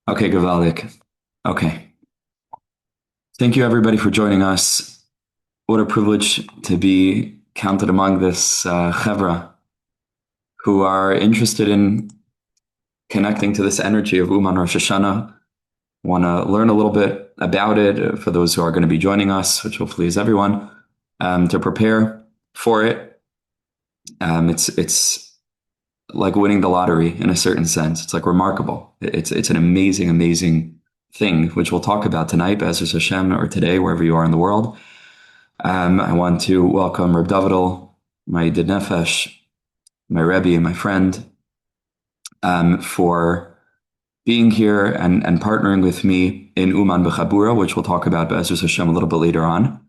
Okay, Gavalik. Okay. Thank you, everybody, for joining us. What a privilege to be counted among this chevra who are interested in connecting to this energy of Uman Rosh HaShana. Want to learn a little bit about it for those who are going to be joining us, which hopefully is everyone, to prepare for it. It's like winning the lottery in a certain sense. It's like remarkable. It's an amazing, amazing thing, which we'll talk about tonight, Be'ezus Hashem, or today, wherever you are in the world. I want to welcome Reb Dovid'l, my Yedid Nefesh, my Rebi, and my friend, for being here and partnering with me in Uman B'Chabura, which we'll talk about Be'ezus Hashem a little bit later on.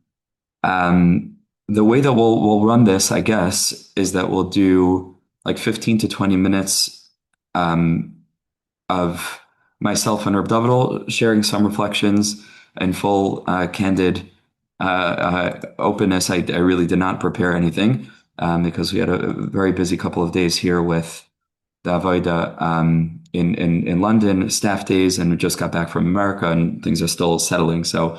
The way that we'll run this, I guess, is that we'll do like 15 to 20 minutes of myself and Reb Dovid'l sharing some reflections and full candid openness. I really did not prepare anything because we had a very busy couple of days here with the Avoda in London, staff days, and we just got back from America, and things are still settling. So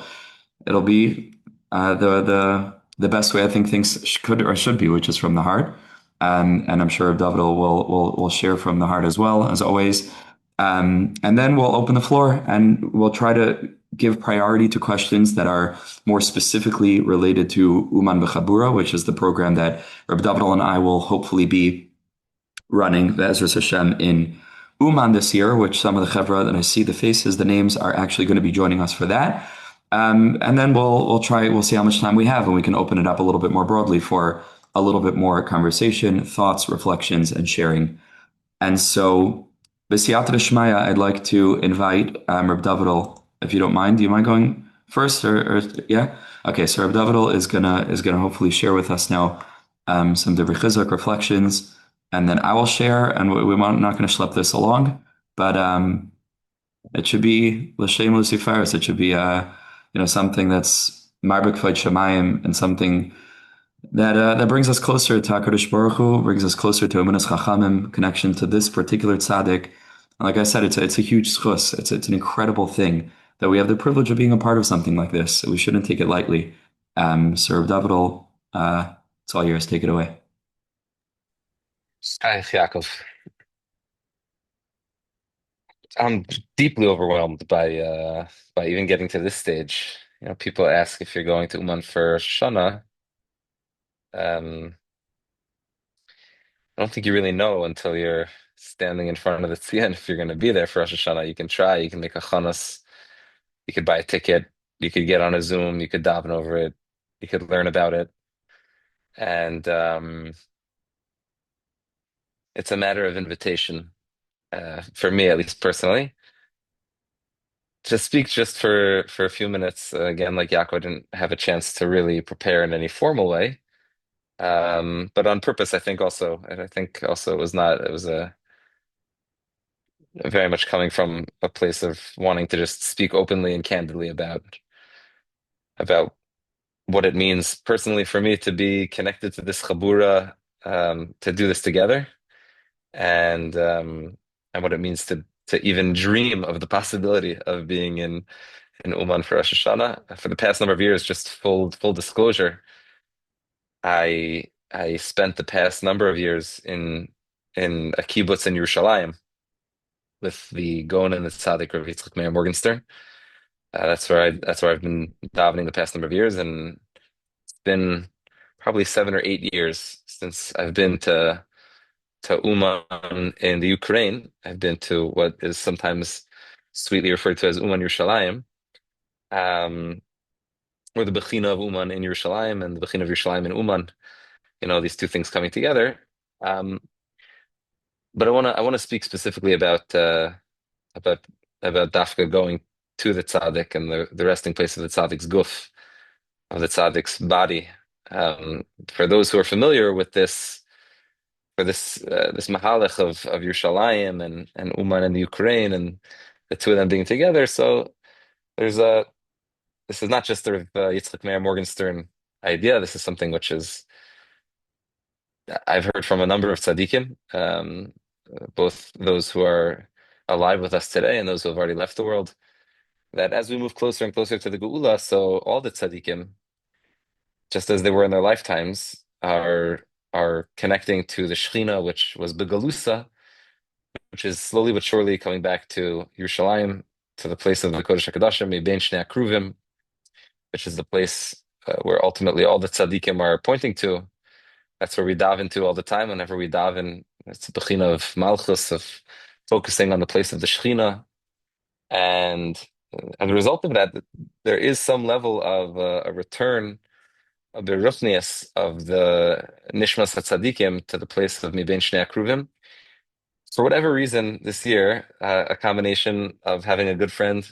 it'll be the best way I think things could or should be, which is from the heart. And I'm sure Dovid'l will share from the heart as well, as always. And then we'll open the floor and we'll try to give priority to questions that are more specifically related to Uman B'Chabura, which is the program that Reb Dovid'l and I will hopefully be running Be'ezus Hashem in Uman this year, which some of the chevra that I see the faces, the names are actually going to be joining us for that. And then we'll see how much time we have, and we can open it up a little bit more broadly for a little bit more conversation, thoughts, reflections, and sharing. And so, B'siyata D'Shmaya, I'd like to invite Reb Dovid'l, if you don't mind. Do you mind going first, or yeah? Okay, so Reb Dovid'l is gonna hopefully share with us now some Divrei Chizuk reflections, and then I will share. And we're not going to schlep this along, but it should be l'shem luciferis. It should be something that's marbek v'ed shemayim, and something that brings us closer to HaKadosh Baruch Hu, brings us closer to Emanas Chachamim, connection to this particular tzaddik. And like I said, it's a huge schus. It's an incredible thing that we have the privilege of being a part of something like this. So we shouldn't take it lightly. So Reb Dovid'l, it's all yours. Take it away. Hi, Yaakov. I'm deeply overwhelmed by even getting to this stage. People ask if you're going to Uman for Shana. I don't think you really know until you're standing in front of the tzien if you're going to be there for Rosh Hashanah. You can try, you can make a chanas, you could buy a ticket, you could get on a Zoom, you could daven over it, you could learn about it, and it's a matter of invitation. For me, at least personally, to speak just for a few minutes again, like Yaakov, I didn't have a chance to really prepare in any formal way, but on purpose, I think also, and I think also it was a very much coming from a place of wanting to just speak openly and candidly about what it means personally for me to be connected to this chabura, to do this together, and what it means to even dream of the possibility of being in Uman for Rosh Hashanah. For the past number of years, just full disclosure, I spent the past number of years in a kibbutz in Yerushalayim with the Gaon and the Tzaddik Rav Yitzchak Meir Morgenstern. That's where I've been davening the past number of years, and it's been probably 7 or 8 years since I've been to Uman in the Ukraine. I've been to what is sometimes sweetly referred to as Uman Yerushalayim, um, or the Bechina of Uman in Yerushalayim and the Bechina of Yerushalayim in Uman. These two things coming together. Um, but I wanna speak specifically about about Dafka going to the tzaddik and the resting place of the tzaddik's guf, of the tzaddik's body. For those who are familiar with this, for this mahalach of Yerushalayim and Uman and the Ukraine and the two of them being together, so there's a this is not just the Yitzchak Meir Morgenstern idea. This is something which is I've heard from a number of tzaddikim, both those who are alive with us today and those who have already left the world, that as we move closer and closer to the Geula, so all the tzaddikim, just as they were in their lifetimes, are connecting to the Shechina, which was Begalusa, which is slowly but surely coming back to Yerushalayim, to the place of the Kodesh HaKadoshim, Mebein Shnei Akruvim, which is the place where ultimately all the tzaddikim are pointing to. That's where we dive into all the time. Whenever we dive in, it's a bechina of malchus, of focusing on the place of the Shechina. And as a result of that, there is some level of a return of the ruchnius of the nishmas tzaddikim to the place of Mibein Shnei Akruvim. For whatever reason, this year, a combination of having a good friend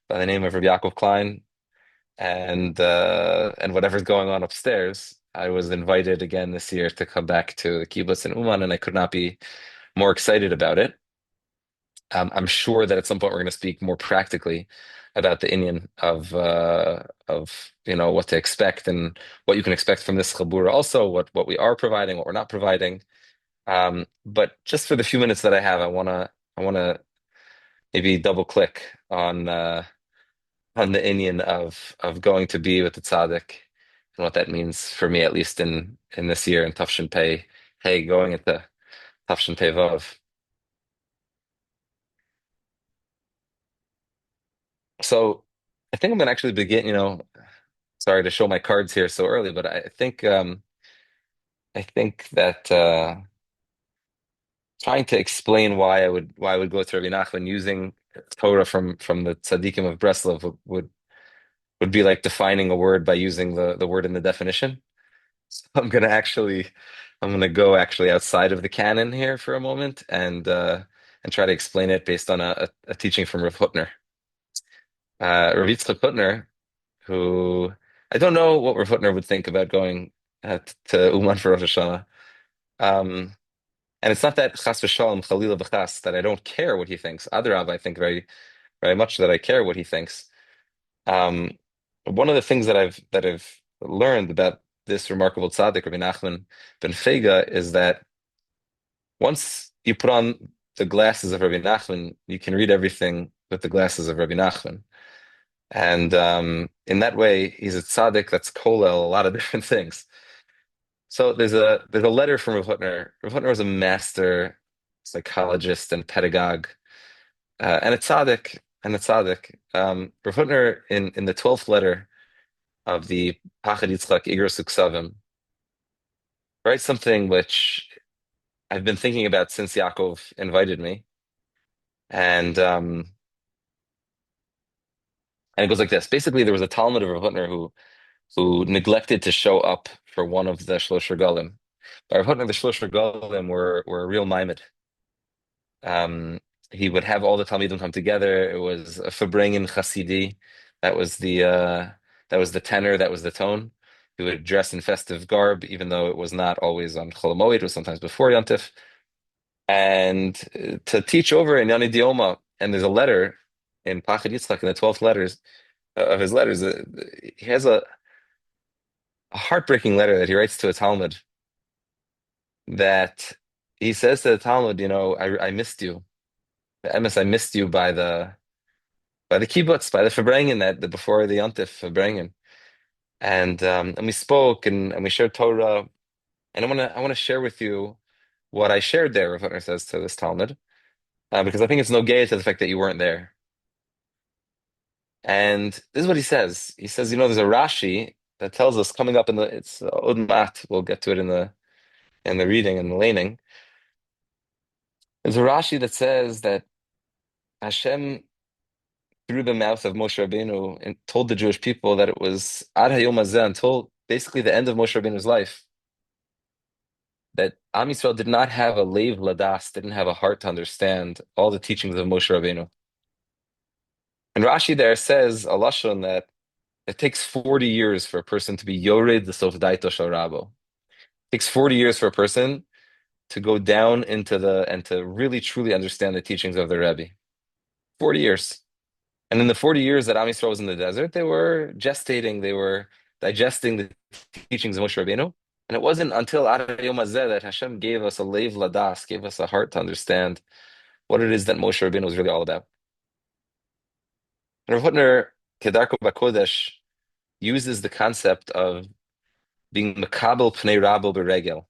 by the name of Rabbi Yaakov Klein and whatever's going on upstairs, I was invited again this year to come back to the kibbutz in Uman, and I could not be more excited about it. I'm sure that at some point we're going to speak more practically about the inyan of what to expect and what you can expect from this chabura. Also, what we are providing, what we're not providing. But just for the few minutes that I have, I wanna maybe double click on the inyan of going to be with the tzaddik and what that means for me, at least in this year in Tafshin Pei, hey, going into Tafshin Pei Vav. So I think I'm gonna actually begin, sorry to show my cards here so early, but I think that trying to explain why I would go to Rabbi Nachman using Torah from the Tzaddikim of Breslov would be like defining a word by using the word in the definition. So I'm gonna go actually outside of the canon here for a moment and try to explain it based on a teaching from Rav Hutner. Rav Yitzchak Hutner, who I don't know what Rav Hutner would think about going to Uman for Rosh HaShana. Um, and it's not that chas v'shalom chalila v'chas that I don't care what he thinks. Adarab, I think very very much that I care what he thinks. Um, One of the things that I've learned about this remarkable tzaddik, Rabbi Nachman ben Fega, is that once you put on the glasses of Rabbi Nachman, you can read everything with the glasses of Rabbi Nachman. And in that way, he's a tzaddik that's kollel a lot of different things. So there's a letter from Rav Hutner. Rav Hutner was a master psychologist and pedagogue, and a tzaddik, Rav Hutner in the 12th letter of the Pachad Yitzchak Igros Uksavim writes something which I've been thinking about since Yaakov invited me, and it goes like this. Basically, there was a Talmud of Rav Hutner who neglected to show up for one of the Shlosh Regalim. But Rav Hutner, the Shlosh Regalim were a real maimed. Um, he would have all the Talmidim come together. It was a Farbrengen Chasidi. That was the tenor. That was the tone. He would dress in festive garb, even though it was not always on Chol Hamoed. It was sometimes before Yontif. And to teach over in Yani Dioma. And there's a letter in Pachad Yitzchak in the 12th letters of his letters. He has a heartbreaking letter that he writes to a Talmud that he says to the Talmud, I missed you. The emes, I missed you by the kibbutz, by the Farbrengen, that the before the Yontif Farbrengen. And we spoke and we shared Torah. And I wanna share with you what I shared there, Rav Hutner says to this Talmud, because I think it's no gay to the fact that you weren't there. And this is what he says. He says, there's a Rashi that tells us coming up it's Od Mat, we'll get to it in the reading and the laning. There's a Rashi that says that Hashem, through the mouth of Moshe Rabbeinu, and told the Jewish people that it was Ad Hayom Hazeh, until basically the end of Moshe Rabbeinu's life, that Am Yisrael did not have a leiv ladas, didn't have a heart to understand all the teachings of Moshe Rabbeinu. And Rashi there says a lashon that it takes 40 years for a person to be yored the sof daito shel rabo. It takes 40 years for a person to go down and to really truly understand the teachings of the Rebbe. 40 years. And in the 40 years that Am Yisrael was in the desert, they were gestating, they were digesting the teachings of Moshe Rabbeinu. And it wasn't until Ad Hayom Hazeh that Hashem gave us a leiv ladas, gave us a heart to understand what it is that Moshe Rabbeinu was really all about. And Rav Hutner, Kedarko Bakodesh, uses the concept of being Makabel Pnei Rabo Beregel.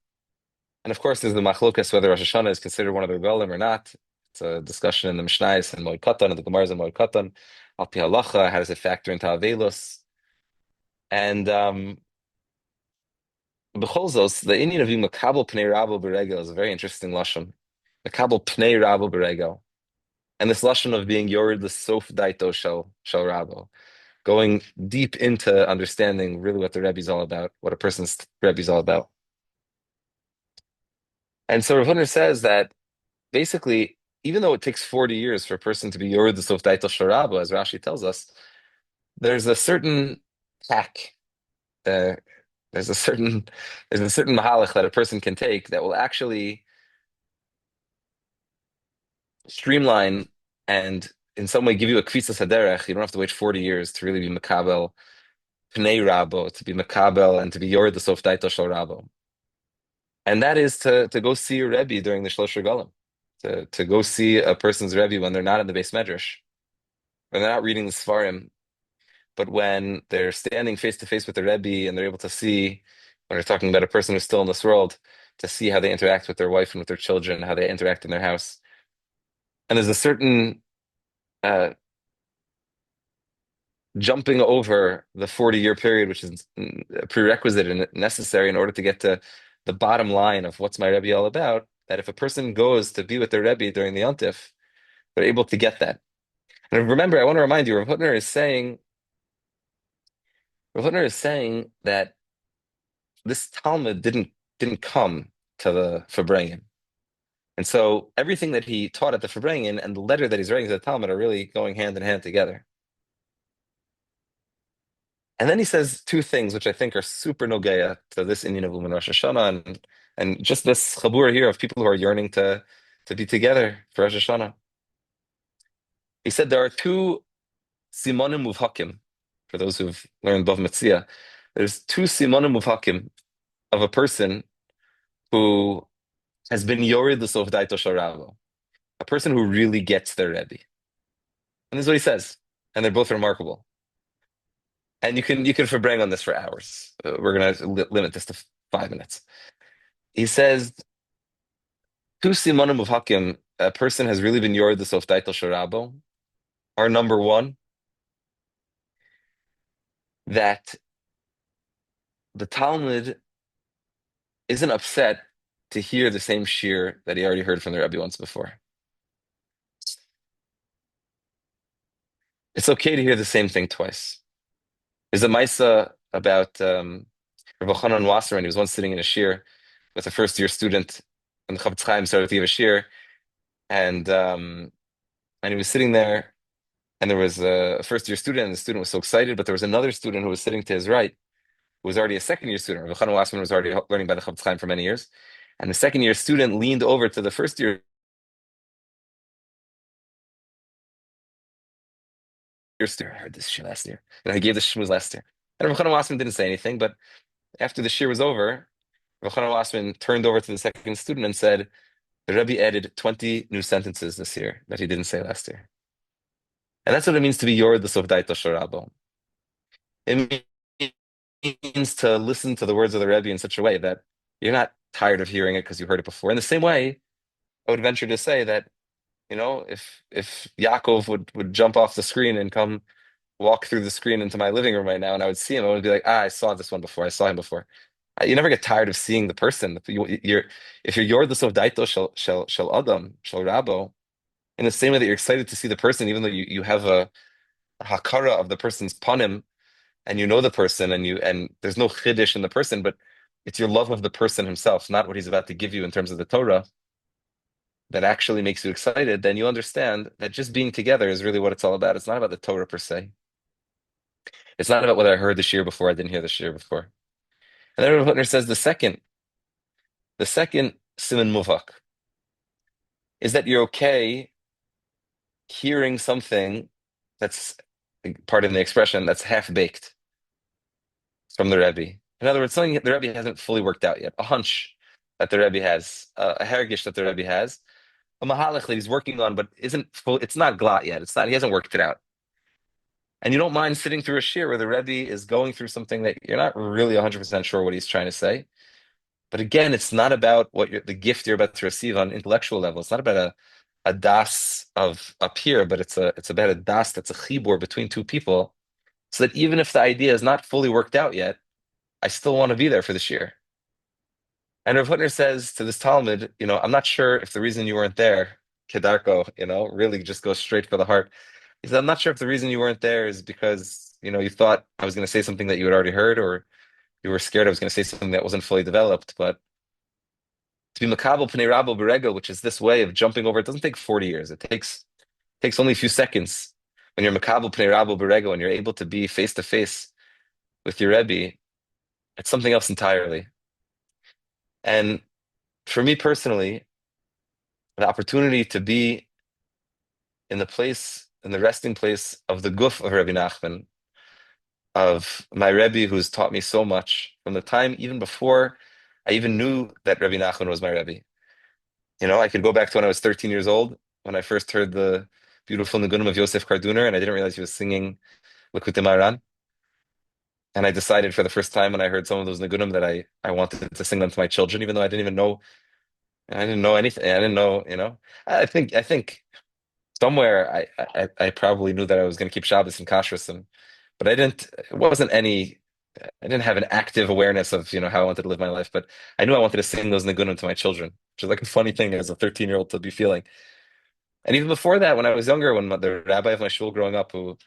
And of course, there's the machlokas whether Rosh Hashanah is considered one of the regalim or not. It's a discussion in the Mishnayos and Moed Katan, and the Gemaras and Moed Katan. Al Pi Halacha, how does it factor into Avelos? And B'cholzos, the Indian of being Makabel Pnei Rabo Beregel is a very interesting lashon. Makabel Pnei Rabo Beregel. And this lashon of being Yored the Sof Daito Shel Rabo, going deep into understanding really what the Rebbe is all about, what a person's Rebbe is all about. And so Rav Hutner says that basically, even though it takes 40 years for a person to be Yored the Sof Daito Shel Rabo, as Rashi tells us, there's a certain hack. Uh, there's a certain mahalach that a person can take that will actually streamline and in some way give you a kvitza saderech. You don't have to wait 40 years to really be makabel pnei rabo, to be makabel and to be yored the sof daito shel rabo. And that is to go see your Rebbe during the Shlosh Regalim, to go see a person's Rebbe when they're not in the Beis Medrash, when they're not reading the Sfarim, but when they're standing face to face with the Rebbe and they're able to see, when they're talking about a person who's still in this world, to see how they interact with their wife and with their children, how they interact in their house. And there's a certain uh, jumping over the 40-year period, which is a prerequisite and necessary in order to get to the bottom line of what's my Rebbe all about, that if a person goes to be with their Rebbe during the Yontif, they're able to get that. And remember, I want to remind you, Rav Hutner is saying that this Talmud didn't come to the Farbrengen. And so everything that he taught at the Farbrengen and the letter that he's writing to the Talmud are really going hand in hand together. And then he says two things which I think are super nogeya to this Indian of Uman Rosh HaShana and just this Chabura here of people who are yearning to be together for Rosh Hashanah. He said there are two simonim muvhakim, for those who've learned Bav Metzia. There's two simonim muvhakim of a person who has been yored the sof daito sharavo, a person who really gets their Rebbe. And this is what he says, and they're both remarkable. And you can forbrang on this for hours. We're going to limit this to 5 minutes. He says, two simonim of hakim, a person has really been yored the sof daito sharabo, are number one, that the Talmud isn't upset to hear the same shir that he already heard from the Rebbe once before. It's okay to hear the same thing twice. There's a Maisa about Rabbi Chanan Wasser, and he was once sitting in a shir with a first-year student, and the Chavetz Chaim started to give a shir, and he was sitting there, and there was a first-year student, and the student was so excited, but there was another student who was sitting to his right, who was already a second-year student. Rabbi Chanan Wasser was already learning by the Chavetz Chaim for many years, and the second-year student leaned over to the first-year student. I heard this shir last year, and I gave this shmooze last year. And Rabbi Chanan Wasser didn't say anything, but after the shir was over, Rabbi Chanan Wasser turned over to the second student and said, the Rebbe added 20 new sentences this year that he didn't say last year. And that's what it means to be Yored the Sof Daito Shorabo. It means to listen to the words of the Rebbe in such a way that you're not tired of hearing it because you heard it before. In the same way, I would venture to say that, if Yaakov would jump off the screen and come walk through the screen into my living room right now and I would see him, I would be like, I saw this one before. I saw him before. You never get tired of seeing the person. If you're the Sof Daito shel Adam, shel Rabo, in the same way that you're excited to see the person, even though you have a hakara of the person's panim, and you know the person, and there's no chiddush in the person, but it's your love of the person himself, not what he's about to give you in terms of the Torah, that actually makes you excited. Then you understand that just being together is really what it's all about. It's not about the Torah per se. It's not about whether I heard the shir before, I didn't hear the shir before. And then Rav Hutner says the second siman muvak is that you're okay hearing something that's, pardon the expression, that's half-baked from the Rebbe. In other words, something the Rebbe hasn't fully worked out yet, a hunch that the Rebbe has, a hergish that the Rebbe has, a mahalach that he's working on, but isn't full. It's not glat yet. It's not. He hasn't worked it out. And you don't mind sitting through a shir where the Rebbe is going through something that you're not really 100% sure what he's trying to say. But again, it's not about the gift you're about to receive on intellectual level. It's not about a das of up here, but it's about a das that's a chibur between two people, so that even if the idea is not fully worked out yet, I still want to be there for the shir. And Rav Hutner says to this Talmud, I'm not sure if the reason you weren't there, Kedarko, really just goes straight for the heart. He said, I'm not sure if the reason you weren't there is because, you thought I was going to say something that you had already heard, or you were scared I was going to say something that wasn't fully developed. But to be makabel pnei rabo berego, which is this way of jumping over, it doesn't take 40 years. It takes only a few seconds. When you're makabel pnei rabo berego and you're able to be face to face with your Rebbe, it's something else entirely. And for me personally, the opportunity to be in the resting place of the guf of Rabbi Nachman, of my Rebbe who's taught me so much from the time even before I even knew that Rabbi Nachman was my Rebbe. I could go back to when I was 13 years old, when I first heard the beautiful Nigunim of Yosef Karduner, and I didn't realize he was singing Likutei Moharan. And I decided for the first time when I heard some of those Nigunim that I wanted to sing them to my children, even though I didn't even know, I didn't know anything. I didn't know. I think somewhere I probably knew that I was going to keep Shabbos and Kashrus, but I didn't. It wasn't any. I didn't have an active awareness of how I wanted to live my life, but I knew I wanted to sing those Nigunim to my children, which is like a funny thing as a 13-year-old to be feeling. And even before that, when I was younger, when the rabbi of my shul growing up, who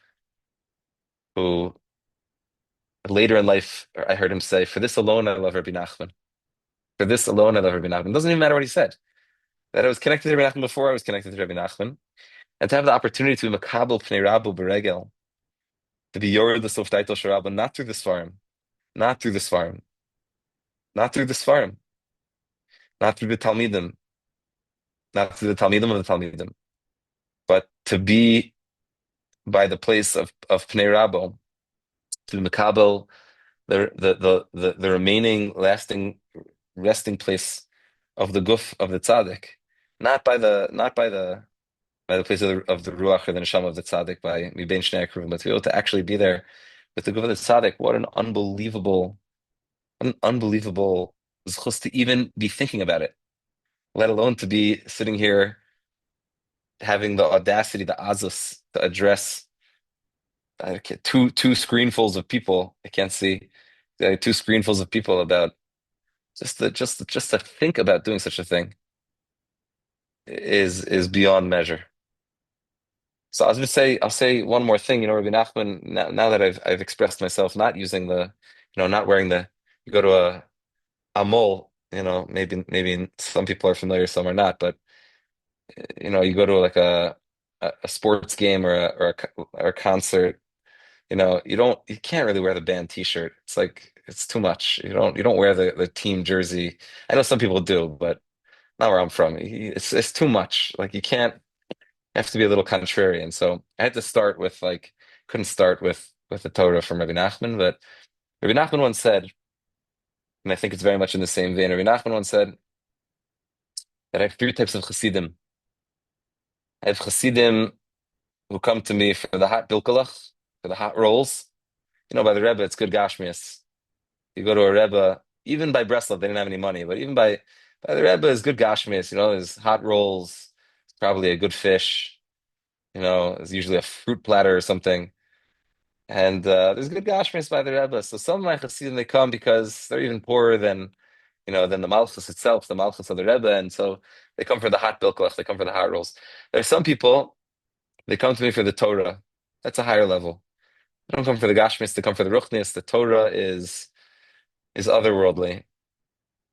later in life I heard him say, "For this alone I love Rabbi Nachman. For this alone I love Rabbi Nachman." It doesn't even matter what he said. That I was connected to Rabbi Nachman before I was connected to Rabbi Nachman, and to have the opportunity to be makabel pnei rabu beregel, to be yored the sof title sharabah, not through the svarim, not through the svarim, not through the svarim, not through the talmidim, not through the talmidim of the talmidim, but to be by the place of pnei rabo, to be makabel the remaining lasting resting place of the guf of the tzaddik, not by the place of the ruach or the neshama of the tzaddik by mibein shnei akruvim, but to be able to actually be there with the guf of the tzaddik. What an unbelievable zchus to even be thinking about it, let alone to be sitting here having the audacity, the azus, to address two screenfuls of people. I can't see two screenfuls of people about just to think about doing such a thing is beyond measure. So I'll say one more thing. Rabbi Nachman. Now that I've expressed myself, not using not wearing you go to a mall. Maybe some people are familiar, some are not. But you go to like a sports game or a concert. You can't really wear the band T-shirt. It's like it's too much. You don't wear the team jersey. I know some people do, but not where I'm from. It's too much. Like you can't. You have to be a little contrarian. So I had to start with couldn't start with the Torah from Rabbi Nachman, but Rabbi Nachman once said, and I think it's very much in the same vein. Rabbi Nachman once said that I have three types of Chassidim. I have Chassidim who come to me for the hot bilkalach, for the hot rolls. By the Rebbe, it's good gashmias. You go to a Rebbe, even by Breslov, they didn't have any money, but even by the Rebbe, is good gashmias. There's hot rolls, probably a good fish. It's usually a fruit platter or something. And there's good gashmias by the Rebbe. So some of my Hasidim, they come because they're even poorer than the Malchus itself, the Malchus of the Rebbe. And so they come for the hot bilkelach, they come for the hot rolls. There's some people, they come to me for the Torah. That's a higher level. They don't come for the gashmias, they come for the ruchnias. The Torah is otherworldly.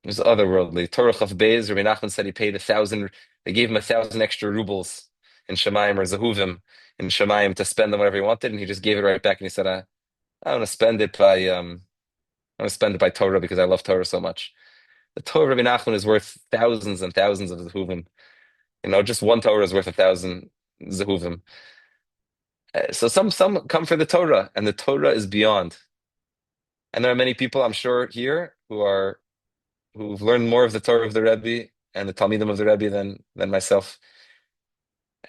It's otherworldly. Torah Chav Beis, Rabbi Nachman said he paid 1,000, they gave him 1,000 extra rubles in Shemayim or Zehuvim in Shemayim to spend them whatever he wanted, and he just gave it right back and he said, I want to spend it by Torah because I love Torah so much. The Torah of Rabbi Nachman is worth thousands and thousands of Zehuvim. Just one Torah is worth 1,000 Zehuvim. So some come for the Torah, and the Torah is beyond. And there are many people, I'm sure, here who've learned more of the Torah of the Rebbe and the Talmidim of the Rebbe than myself.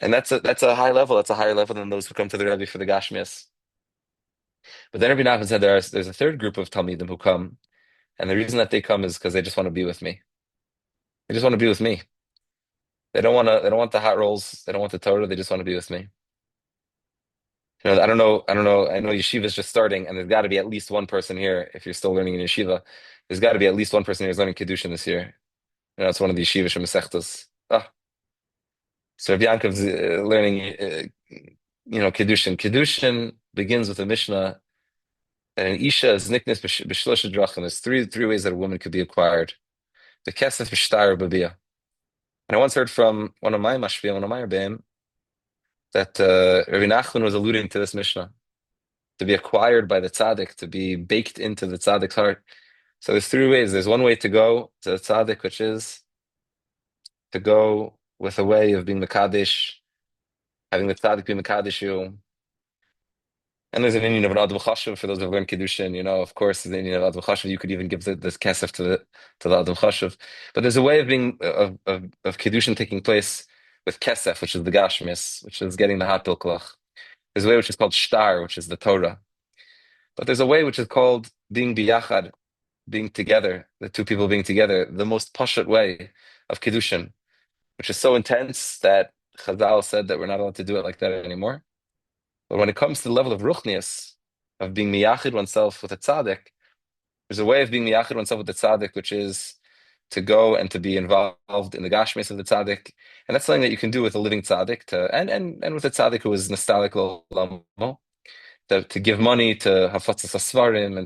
And that's a high level. That's a higher level than those who come to the Rebbe for the Gashmias. But then Rabbi Nachman said there's a third group of Talmidim who come, and the reason that they come is because they just want to be with me. They just want to be with me. They don't want the hot rolls. They don't want the Torah. They just want to be with me. I don't know. I know yeshiva is just starting, and there's got to be at least one person here. If you're still learning in yeshiva, there's got to be at least one person here who's learning Kiddushin this year. It's one of the yeshivas from Masechtas. So Rabbi Yaakov's learning, Kiddushin. Kiddushin begins with a Mishnah that an Isha is niknes b'shlosha drachim. There's three ways that a woman could be acquired. The kesef b'shtar b'biyah. And I once heard from one of my mashpia, one of my rebbeim, that Rabbi Nachman was alluding to this Mishnah, to be acquired by the tzaddik, to be baked into the tzaddik's heart. So there's three ways. There's one way to go to the tzaddik, which is to go with a way of being Mekadesh, having the tzaddik be Mekadesh you. And there's an Indian of an Ad Chashuv for those who have learned Kiddushin. Of course, the Indian of Ad Chashuv, you could even give this kesef to the Ad Chashuv. But there's a way of being of Kiddushin taking place with kesef, which is the Gashmis, which is getting the hot bilklach. There's a way which is called shtar, which is the Torah. But there's a way which is called being biyachad, being together, the two people being together, the most pashut way of Kiddushin, which is so intense that Chazal said that we're not allowed to do it like that anymore. But when it comes to the level of ruchnius, of being miyachid oneself with a tzaddik, there's a way of being miyachid oneself with the tzaddik, which is to go and to be involved in the gashmis of the tzaddik. And that's something that you can do with a living tzaddik, and with a tzaddik who is nostalgic l'olamo, to give money to hafatzas asvarim,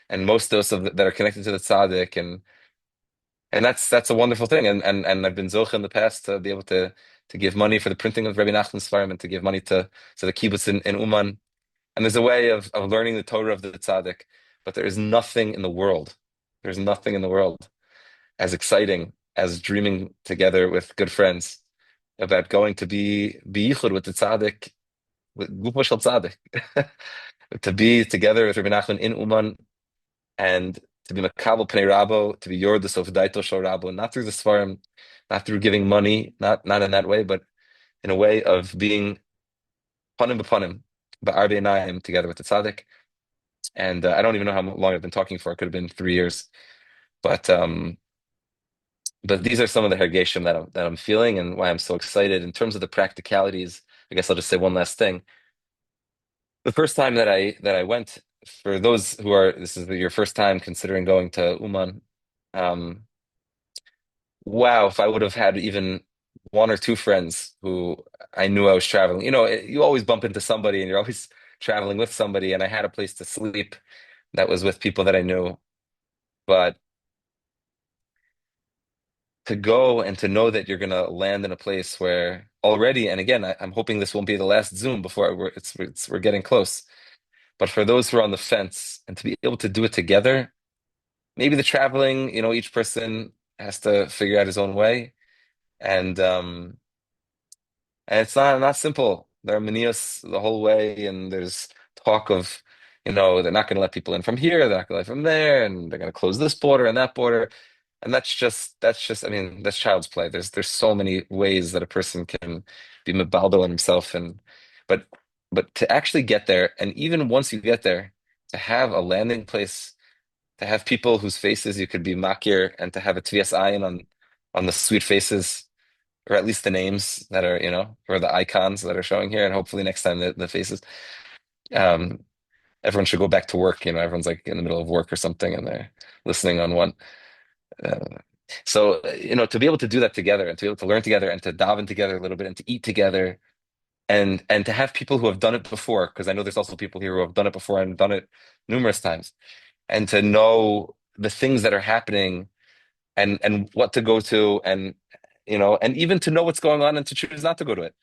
and most those that are connected to the tzaddik, and that's a wonderful thing. And I've been zoch in the past to be able to give money for the printing of Rabbi Nachman's Svarim, and to give money to the kibbutz in Uman. And there's a way of learning the Torah of the tzaddik, but there is nothing in the world. There's nothing in the world as exciting as dreaming together with good friends about going to be yichud with the tzaddik, with Gupo Shel Tzaddik, to be together with Rabbi Nachman in Uman, and to be makabel pnei rabo, to be yord the sof daito shel rabo, not through the svarim, not through giving money, not in that way, but in a way of being panim b'panim, ba'ar b'einayim, together with the tzaddik. And I don't even know how long I've been talking for. It could have been 3 years, but these are some of the hergeshim that I'm feeling, and why I'm so excited. In terms of the practicalities, I guess I'll just say one last thing. The first time that I went, for those who this is your first time considering going to Uman, wow, if I would have had even one or two friends who I knew I was traveling. You always bump into somebody, and you're always traveling with somebody, and I had a place to sleep that was with people that I knew. But to go and to know that you're going to land in a place where already, and again, I'm hoping this won't be the last Zoom before we're getting close. But for those who are on the fence, and to be able to do it together, maybe the traveling, each person has to figure out his own way, and it's not simple. There are manias the whole way, and there's talk of, they're not going to let people in from here, they're not going to let from there, and they're going to close this border and that border. And I mean, that's child's play. There's so many ways that a person can be mebaldo on himself, but to actually get there, and even once you get there, to have a landing place, to have people whose faces you could be makir, and to have a tvias ayin on the sweet faces, or at least the names that are, or the icons that are showing here, and hopefully next time the faces. Everyone should go back to work. Everyone's like in the middle of work or something, and they're listening on one. So, to be able to do that together, and to be able to learn together, and to daven together a little bit, and to eat together, and to have people who have done it before, because I know there's also people here who have done it before and done it numerous times, and to know the things that are happening, and what to go to, and even to know what's going on and to choose not to go to it,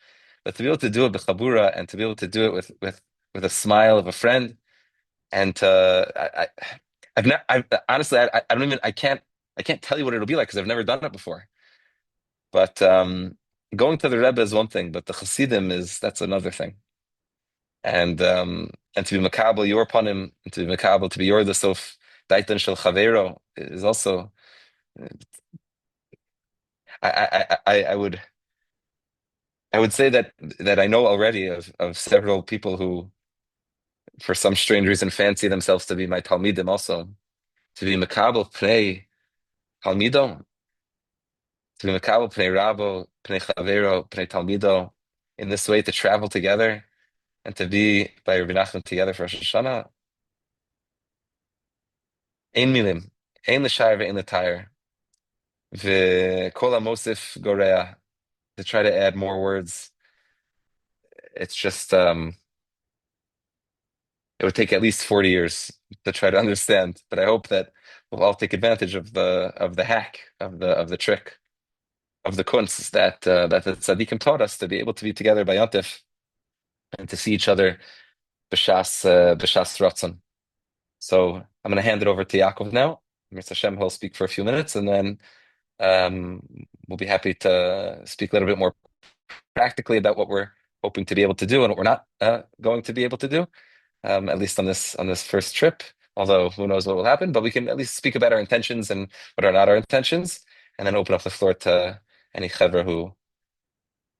but to be able to do it b'chabura, and to be able to do it with a smile of a friend, and I've honestly, I don't even, I can't tell you what it'll be like, because I've never done it before. But going to the Rebbe is one thing, but the Chassidim that's another thing. And to be makabel your panim, and to be makabel, to be your the sof daitan shel chavero is also I would say that I know already of several people who, for some strange reason, fancy themselves to be my talmidim also, to be mekabel pnei talmido, to be mekabel pnei rabo, pnei chavero, pnei talmido, in this way to travel together and to be by Rabbi Nachman together for Rosh Hashanah. Ein milim, ein l'shayr ve'ein l'tayr, v'kol ha'mosif goreah, to try to add more words. It's just it would take at least 40 years to try to understand, but I hope that we'll all take advantage of the hack, of the trick, of the kunst that the tzaddikim taught us to be able to be together by Yontif and to see each other b'shas ratzon. So I'm going to hand it over to Yaakov now. Mr. Hashem, he'll speak for a few minutes, and then um, we'll be happy to speak a little bit more practically about what we're hoping to be able to do and what we're not going to be able to do, at least on this first trip. Although who knows what will happen, but we can at least speak about our intentions and what are not our intentions, and then open up the floor to any chevra who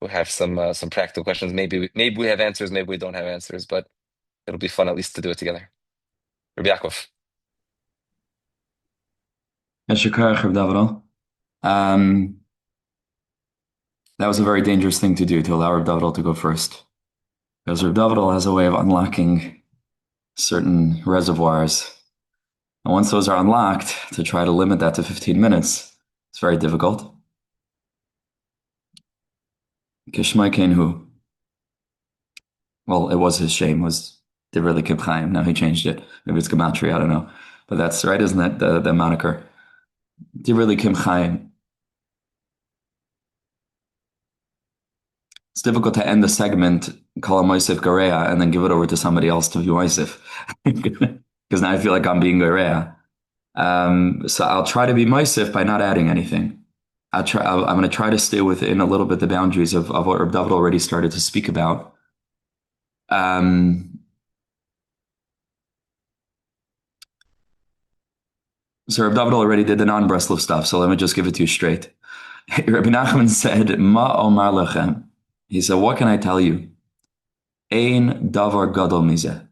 have some practical questions. Maybe we have answers, maybe we don't have answers, but it'll be fun at least to do it together. Rabbi Yaakov. Dovid'l. That was a very dangerous thing to do, to allow Reb Dovid'l to go first. Because Reb Dovid'l has a way of unlocking certain reservoirs. And once those are unlocked, to try to limit that to 15 minutes, it's very difficult. Kishmai Kenhu. Well, it was his shame, was Dovid'l Chaim. Now he changed it. Maybe it's camaraderie, I don't know. But that's right, isn't that the moniker? Dovid'l Chaim. It's difficult to end the segment, call a Moisef Gorea, and then give it over to somebody else to be Moisef. Because now I feel like I'm being Gorea. So I'll try to be Moisef by not adding anything. I'm going to try to stay within a little bit the boundaries of what Reb Dovid'l already started to speak about. So Reb Dovid'l already did the non-Breslov stuff, so let me just give it to you straight. Rabbi Nachman said, Ma omar lechem. He said, what can I tell you? Ein davar gadol mizeh.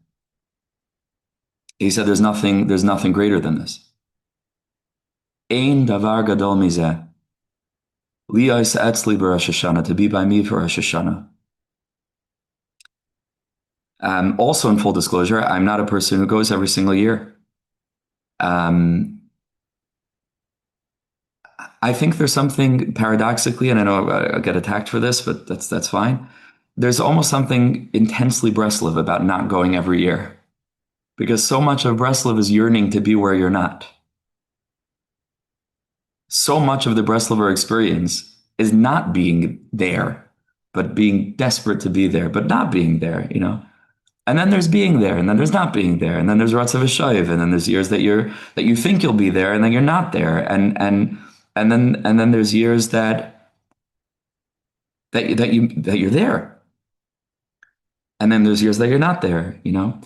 He said, there's nothing greater than this. Ein davar gadol mizeh. Liyos etzli b'Rosh HaShana, to be by me for Rosh Hashanah. Also, in full disclosure, I'm not a person who goes every single year. I think there's something paradoxically, and I know I'll get attacked for this, but that's fine. There's almost something intensely Breslov about not going every year, because so much of Breslov is yearning to be where you're not. So much of the Breslover experience is not being there, but being desperate to be there, but not being there, you know. And then there's being there, and then there's not being there, and then there's Ratzav Shayiv, and then there's years that you think you'll be there, and then you're not there, and then there's years that you're there. And then there's years that you're not there, you know?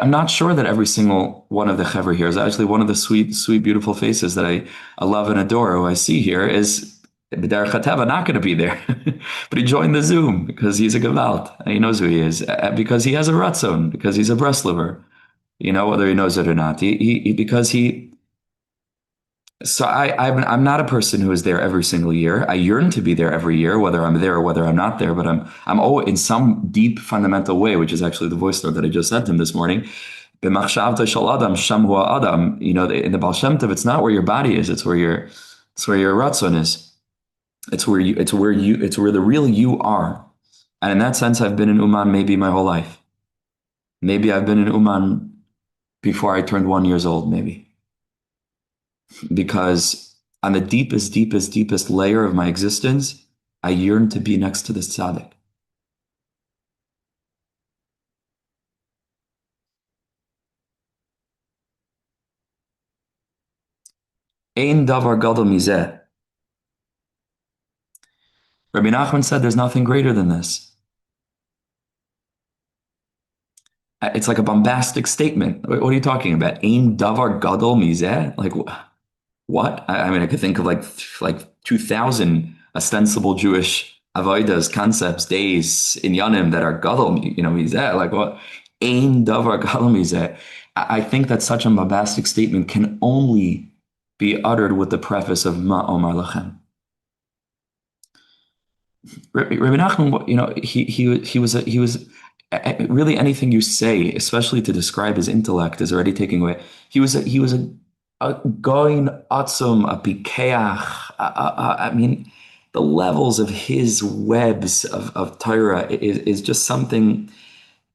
I'm not sure that every single one of the chevra here is actually one of the sweet, beautiful faces that I love and adore, who I see here is B'derech HaTeva not going to be there. But he joined the Zoom because he's a Gevalt. And he knows who he is. Because he has a Ratzon, because he's a Breslover. You know, whether he knows it or not. So I'm not a person who is there every single year. I yearn to be there every year, whether I'm there or whether I'm not there. But I'm always in some deep fundamental way, which is actually the voice note that I just sent him this morning. B'machshavta shel adam sham hu adam. You know, in the Baal Shem Tov, it's not where your body is; it's where your ratzon is. It's where the real you are. And in that sense, I've been in Uman maybe my whole life. Maybe I've been in Uman before I turned 1 year old. Maybe. Because on the deepest layer of my existence, I yearn to be next to this tzaddik. Ein davar gadol mizeh. Rabbi Nachman said there's nothing greater than this. It's like a bombastic statement. What are you talking about? Ein davar gadol mizeh? Like, what? I mean, I could think of like 2,000 ostensible Jewish avodas, concepts, days, inyanim that are gadol, mizeh, like what? Ein davar gadol mizeh. I think that such a bombastic statement can only be uttered with the preface of Ma Omar Lachem. Rabbi Nachman, he was really anything you say, especially to describe his intellect, is already taking away. He was a goin atzum, a pikeach. I mean, the levels of his webs of Torah is just something.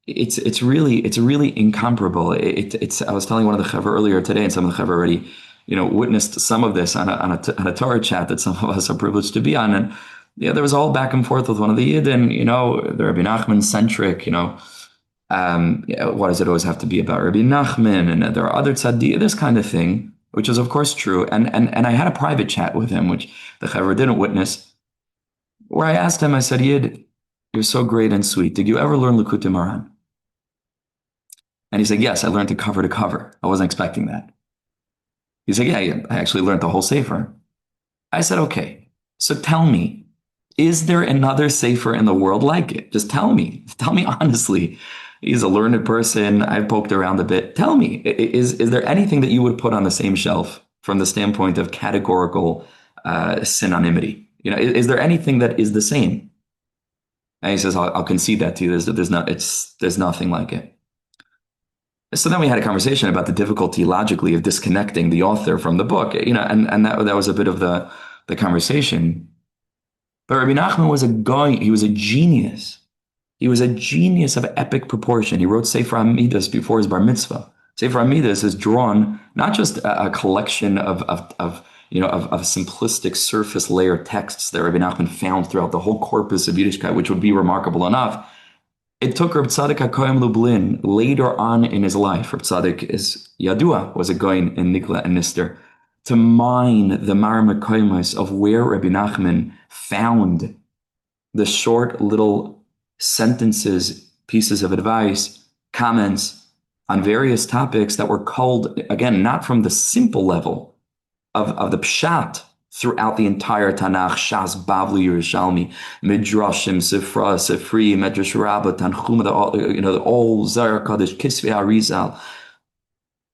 It's really incomparable. I was telling one of the chaver earlier today, and some of the chaver already, witnessed some of this on a Torah chat that some of us are privileged to be on, and there was all back and forth with one of the Yidden, the Rabbi Nachman centric, what does it always have to be about Rabbi Nachman, and there are other tzaddik, this kind of thing, which is of course true, and I had a private chat with him, which the chaver didn't witness, where I asked him, I said, Yid, you're so great and sweet. Did you ever learn Likutei Moharan? And he said, yes, I learned it cover to cover. I wasn't expecting that. He said, yeah, I actually learned the whole sefer. I said, okay, so tell me, is there another sefer in the world like it? Just tell me honestly. He's a learned person. I've poked around a bit. Tell me, is there anything that you would put on the same shelf from the standpoint of categorical synonymity? Is there anything that is the same? And he says, I'll concede that to you. There's nothing like it. So then we had a conversation about the difficulty logically of disconnecting the author from the book, and that was a bit of the conversation. But Rabbi Nachman he was a genius. He was a genius of epic proportion. He wrote Sefer Amidas before his bar mitzvah. Sefer Amidas is drawn not just a collection of simplistic surface layer texts that Rabbi Nachman found throughout the whole corpus of Yiddishkeit, which would be remarkable enough. It took Reb Tzaddik HaKohen Lublin later on in his life. Reb Tzaddik is Yadua, was a goyin in Nikla and Nister, to mine the Marmakoimos of where Rabbi Nachman found the short little sentences, pieces of advice, comments on various topics that were culled, again, not from the simple level of the pshat throughout the entire Tanakh, Shas, Bavli, Yerushalmi, Midrashim, Sifra, Sifri, Medrash Rabbah, Tanchuma, the all Zohar Kodesh, Kisvei Arizal.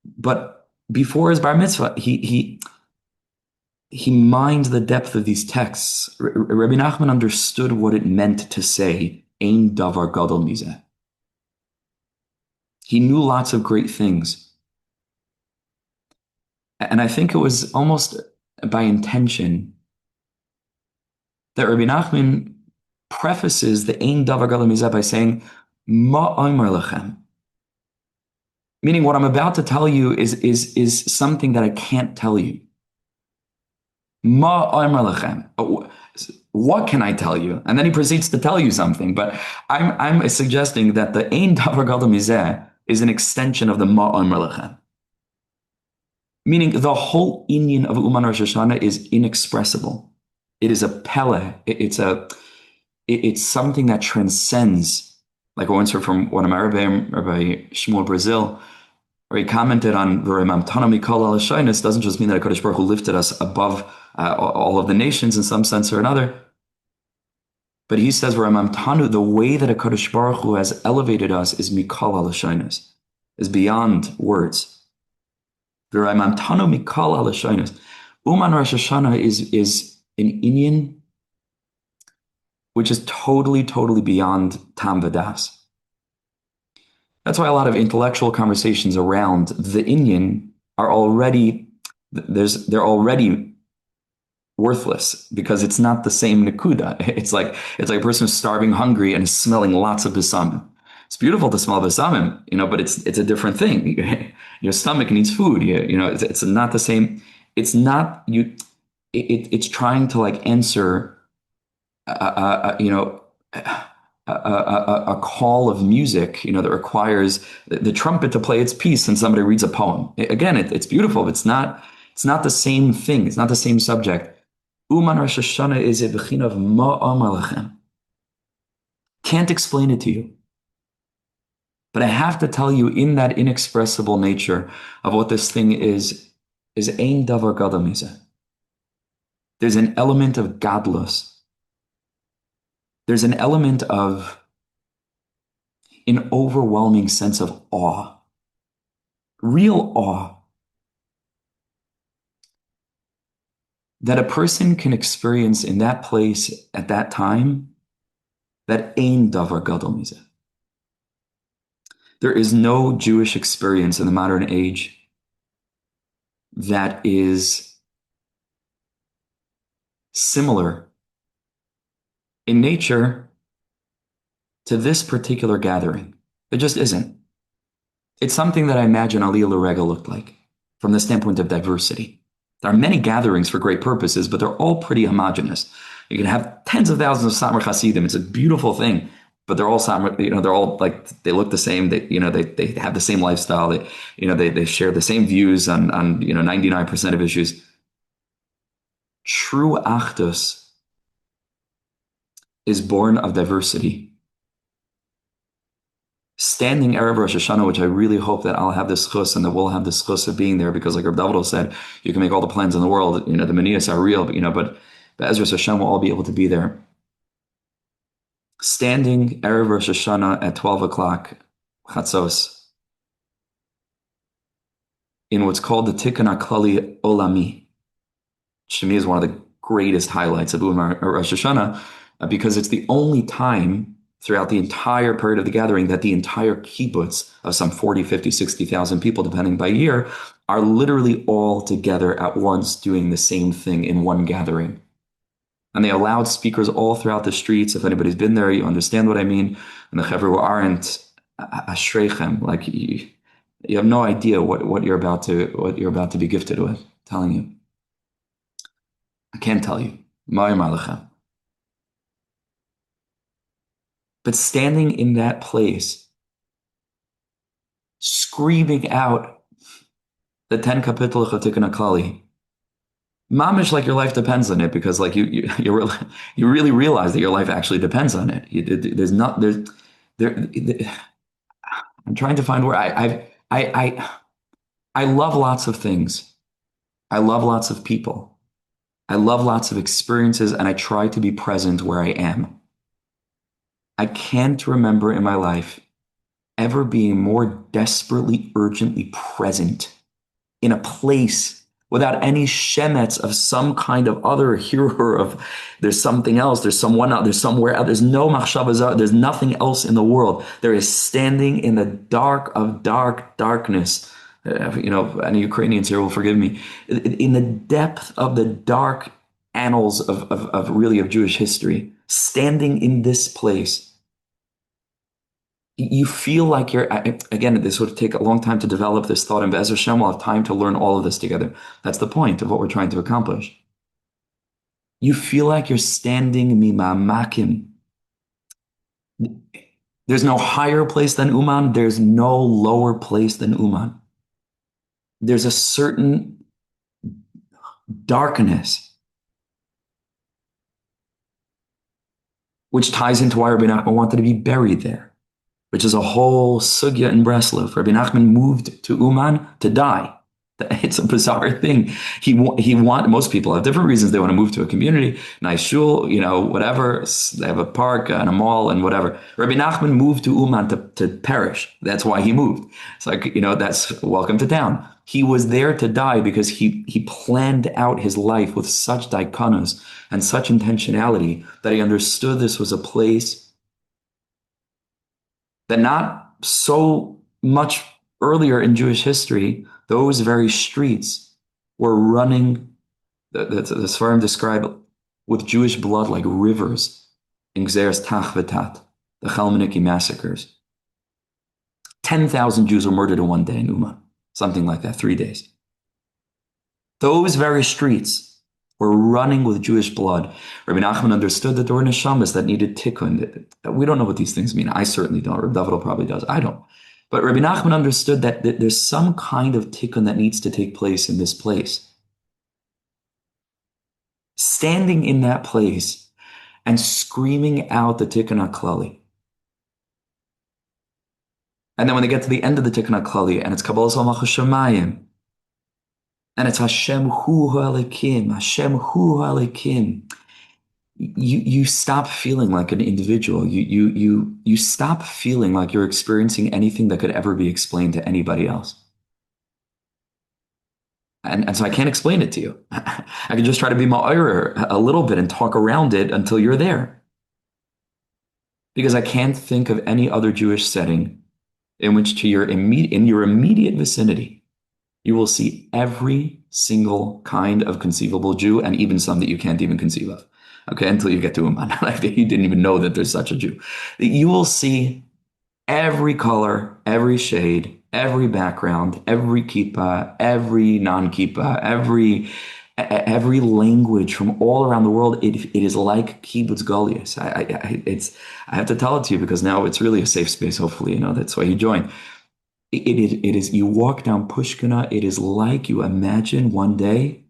But before his bar mitzvah, he mined the depth of these texts. Rabbi Nachman understood what it meant to say, Ein davar gadol mizeh. He knew lots of great things. And I think it was almost by intention that Rabbi Nachman prefaces the Ein davar gadol mizeh by saying, Ma omer lechem. Meaning what I'm about to tell you is something that I can't tell you. Ma omer lechem. What can I tell you? And then he proceeds to tell you something. But I'm suggesting that the Ein davar gadol mizeh is an extension of the Ma omer lechem. Meaning the whole inyan of Uman Rosh HaShana is inexpressible. It is a pele. It's something that transcends. Like I once heard from one of my Rabbi Shmuel Brazil, where he commented on V'remamtanu mikol al-Ashreinu doesn't just mean that HaKadosh Baruch Hu lifted us above all of the nations in some sense or another. But he says, V'remamtanu, the way that HaKadosh Baruch Hu has elevated us is mikol al-Ashreinu, is beyond words. V'remamtanu mikol al-Ashreinu. Uman Rosh HaShana is an inyan which is totally, totally beyond tam v'das. That's why a lot of intellectual conversations around the inyan are already worthless because it's not the same nekuda. It's like a person who's starving, hungry, and is smelling lots of besamim. It's beautiful to smell besamim, but it's a different thing. Your stomach needs food. It's not the same. It's not you. It's trying to answer a call of music, that requires the trumpet to play its piece and somebody reads a poem. Again, it's beautiful, but it's not the same thing. It's not the same subject. Uman Rosh HaShana is a bechina of ma'amar lechem. Can't explain it to you. But I have to tell you, in that inexpressible nature of what this thing is ein davar gadol mizeh. There's an element of godless there's an element of an overwhelming sense of awe, real awe, that a person can experience in that place at that time, that ein davar gadol mizeh. There is no Jewish experience in the modern age that is similar in nature to this particular gathering. It just isn't. It's something that I imagine Aliyah L'Rega looked like from the standpoint of diversity. There are many gatherings for great purposes, but they're all pretty homogenous. You can have tens of thousands of Satmar Hasidim. It's a beautiful thing, but they're all Satmar, they're all like, they look the same. They have the same lifestyle. They share the same views on 99% of issues. True Achdus is born of diversity. Standing Erev Rosh HaShana, which I really hope that I'll have this chus and that we'll have this chus of being there, because like Reb Dovid'l said, you can make all the plans in the world, the manias are real, but Be'ezras Hashem will all be able to be there. Standing Erev Rosh Hashanah at 12 o'clock, Chatzos, in what's called the Tikkun HaKlali Olami, which to me is one of the greatest highlights of Uman Rosh HaShana, because it's the only time throughout the entire period of the gathering that the entire kibbutz of some 40, 50, 60,000 people, depending by year, are literally all together at once doing the same thing in one gathering. And they allowed speakers all throughout the streets. If anybody's been there, you understand what I mean. And the Chevra who aren't, Ashreichem, like you have no idea what you're about to be gifted with. I'm telling you. I can't tell you. Ma'im Alechem. But standing in that place, screaming out the 10 kapitol of Tikkun HaKlali, mamash, like your life depends on it, because like you really realize that your life actually depends on it. I'm trying to find where I love lots of things. I love lots of people. I love lots of experiences, and I try to be present where I am. I can't remember in my life ever being more desperately, urgently present in a place without any shemetz of some kind of other hero of there's something else, there's someone else, there's somewhere else, there's no machshavah, there's nothing else in the world. There is standing in the dark of darkness. Any Ukrainians here will forgive me. In the depth of the dark annals of Jewish history, standing in this place, you feel like you're, again, this would take a long time to develop this thought, and Be'ezras Hashem will have time to learn all of this together. That's the point of what we're trying to accomplish. You feel like you're standing mimamakim. There's no higher place than Uman. There's no lower place than Uman. There's a certain darkness, which ties into why Rabbi Nachman wanted to be buried there, which is a whole sugya in Breslov. Rabbi Nachman moved to Uman to die. It's a bizarre thing. Most people have different reasons they want to move to a community, nice shul, whatever. They have a park and a mall and whatever. Rabbi Nachman moved to Uman to perish. That's why he moved. It's like, that's welcome to town. He was there to die because he planned out his life with such daikanos and such intentionality that he understood this was a place that not so much earlier in Jewish history, those very streets were running, the Sfarim describe with Jewish blood like rivers in Gzeres Tach V'Tat, the Chalmoniki massacres. 10,000 Jews were murdered in one day in Uman, something like that, 3 days. Those very streets were running with Jewish blood. Rabbi Nachman understood that there were neshamas that needed tikkun. We don't know what these things mean. I certainly don't. Rabbi Dovid'l probably does. I don't. But Rabbi Nachman understood that there's some kind of tikkun that needs to take place in this place. Standing in that place and screaming out the Tikkun HaKlali. And then when they get to the end of the Tikkun HaKlali, and it's Kabbalas Malchus Shamayim, and it's Hashem Hu Ha'Elikim, Hashem Hu Ha'Elikim. you stop feeling like an individual. You stop feeling like you're experiencing anything that could ever be explained to anybody else. And so I can't explain it to you. I can just try to be ma'orer a little bit and talk around it until you're there. Because I can't think of any other Jewish setting in which in your immediate vicinity, you will see every single kind of conceivable Jew and even some that you can't even conceive of. Okay, until you get to Uman. Like you didn't even know that there's such a Jew. You will see every color, every shade, every background, every kippah, every non-kippah, every language from all around the world. It is like kibbutz golius. I have to tell it to you because now it's really a safe space. Hopefully, that's why you join. It is. You walk down Pushkina. It is like you imagine one day.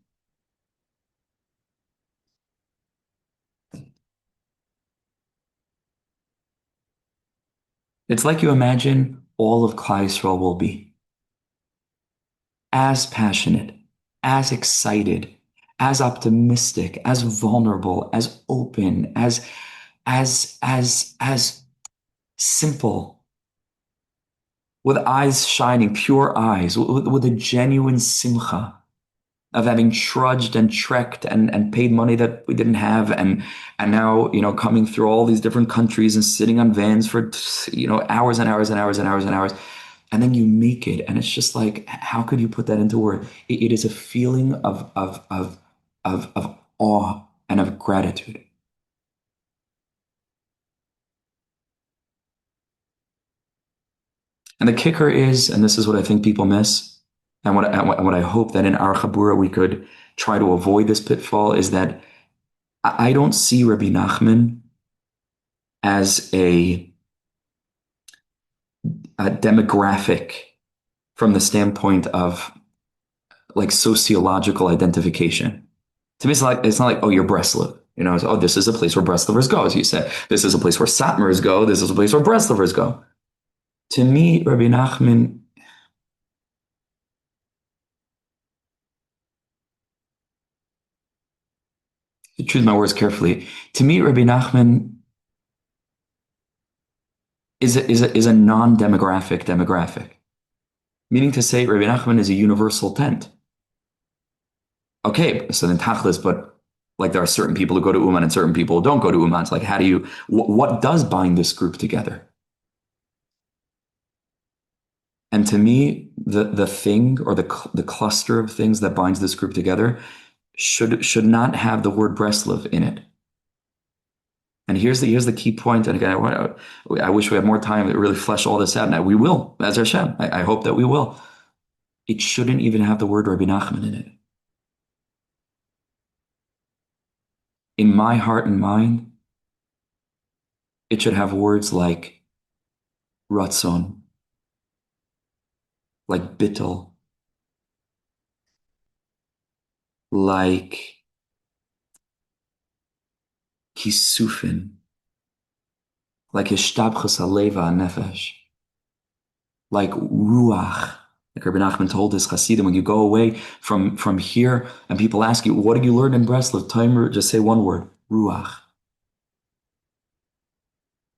It's like you imagine all of Klal Yisrael will be as passionate, as excited, as optimistic, as vulnerable, as open, as simple, with eyes shining, pure eyes, with a genuine simcha of having trudged and trekked and paid money that we didn't have, and now coming through all these different countries and sitting on vans for hours and hours and hours and hours and hours, and then you make it, and it's just like, how could you put that into words? It is a feeling of awe and of gratitude. And the kicker is, and this is what I think people miss, and what I hope that in our Chabura we could try to avoid this pitfall, is that I don't see Rabbi Nachman as a demographic from the standpoint of like sociological identification. To me, it's not like, oh, you're Breslov. Oh, this is a place where Breslovers go, as you said. This is a place where Satmars go. This is a place where Breslovers go. To me, Rabbi Nachman, to choose my words carefully, to me, Rabbi Nachman is a non-demographic demographic. Meaning to say, Rabbi Nachman is a universal tent. Okay, so then tachlis, but like there are certain people who go to Uman and certain people who don't go to Uman. It's like, what does bind this group together? And to me, the thing or the cluster of things that binds this group together should not have the word Breslov in it. And here's the key point. And again, I wish we had more time to really flesh all this out. Now we will, as Hashem. I hope that we will. It shouldn't even have the word Rabbi Nachman in it. In my heart and mind, it should have words like Ratzon, like Bittel, like Kisufin, like Ishtabchus Aleva Nefesh, like Ruach. Like Rabbi Nachman told his Hasidim, when you go away from here and people ask you, what did you learn in Breslov? Timer, just say one word, Ruach.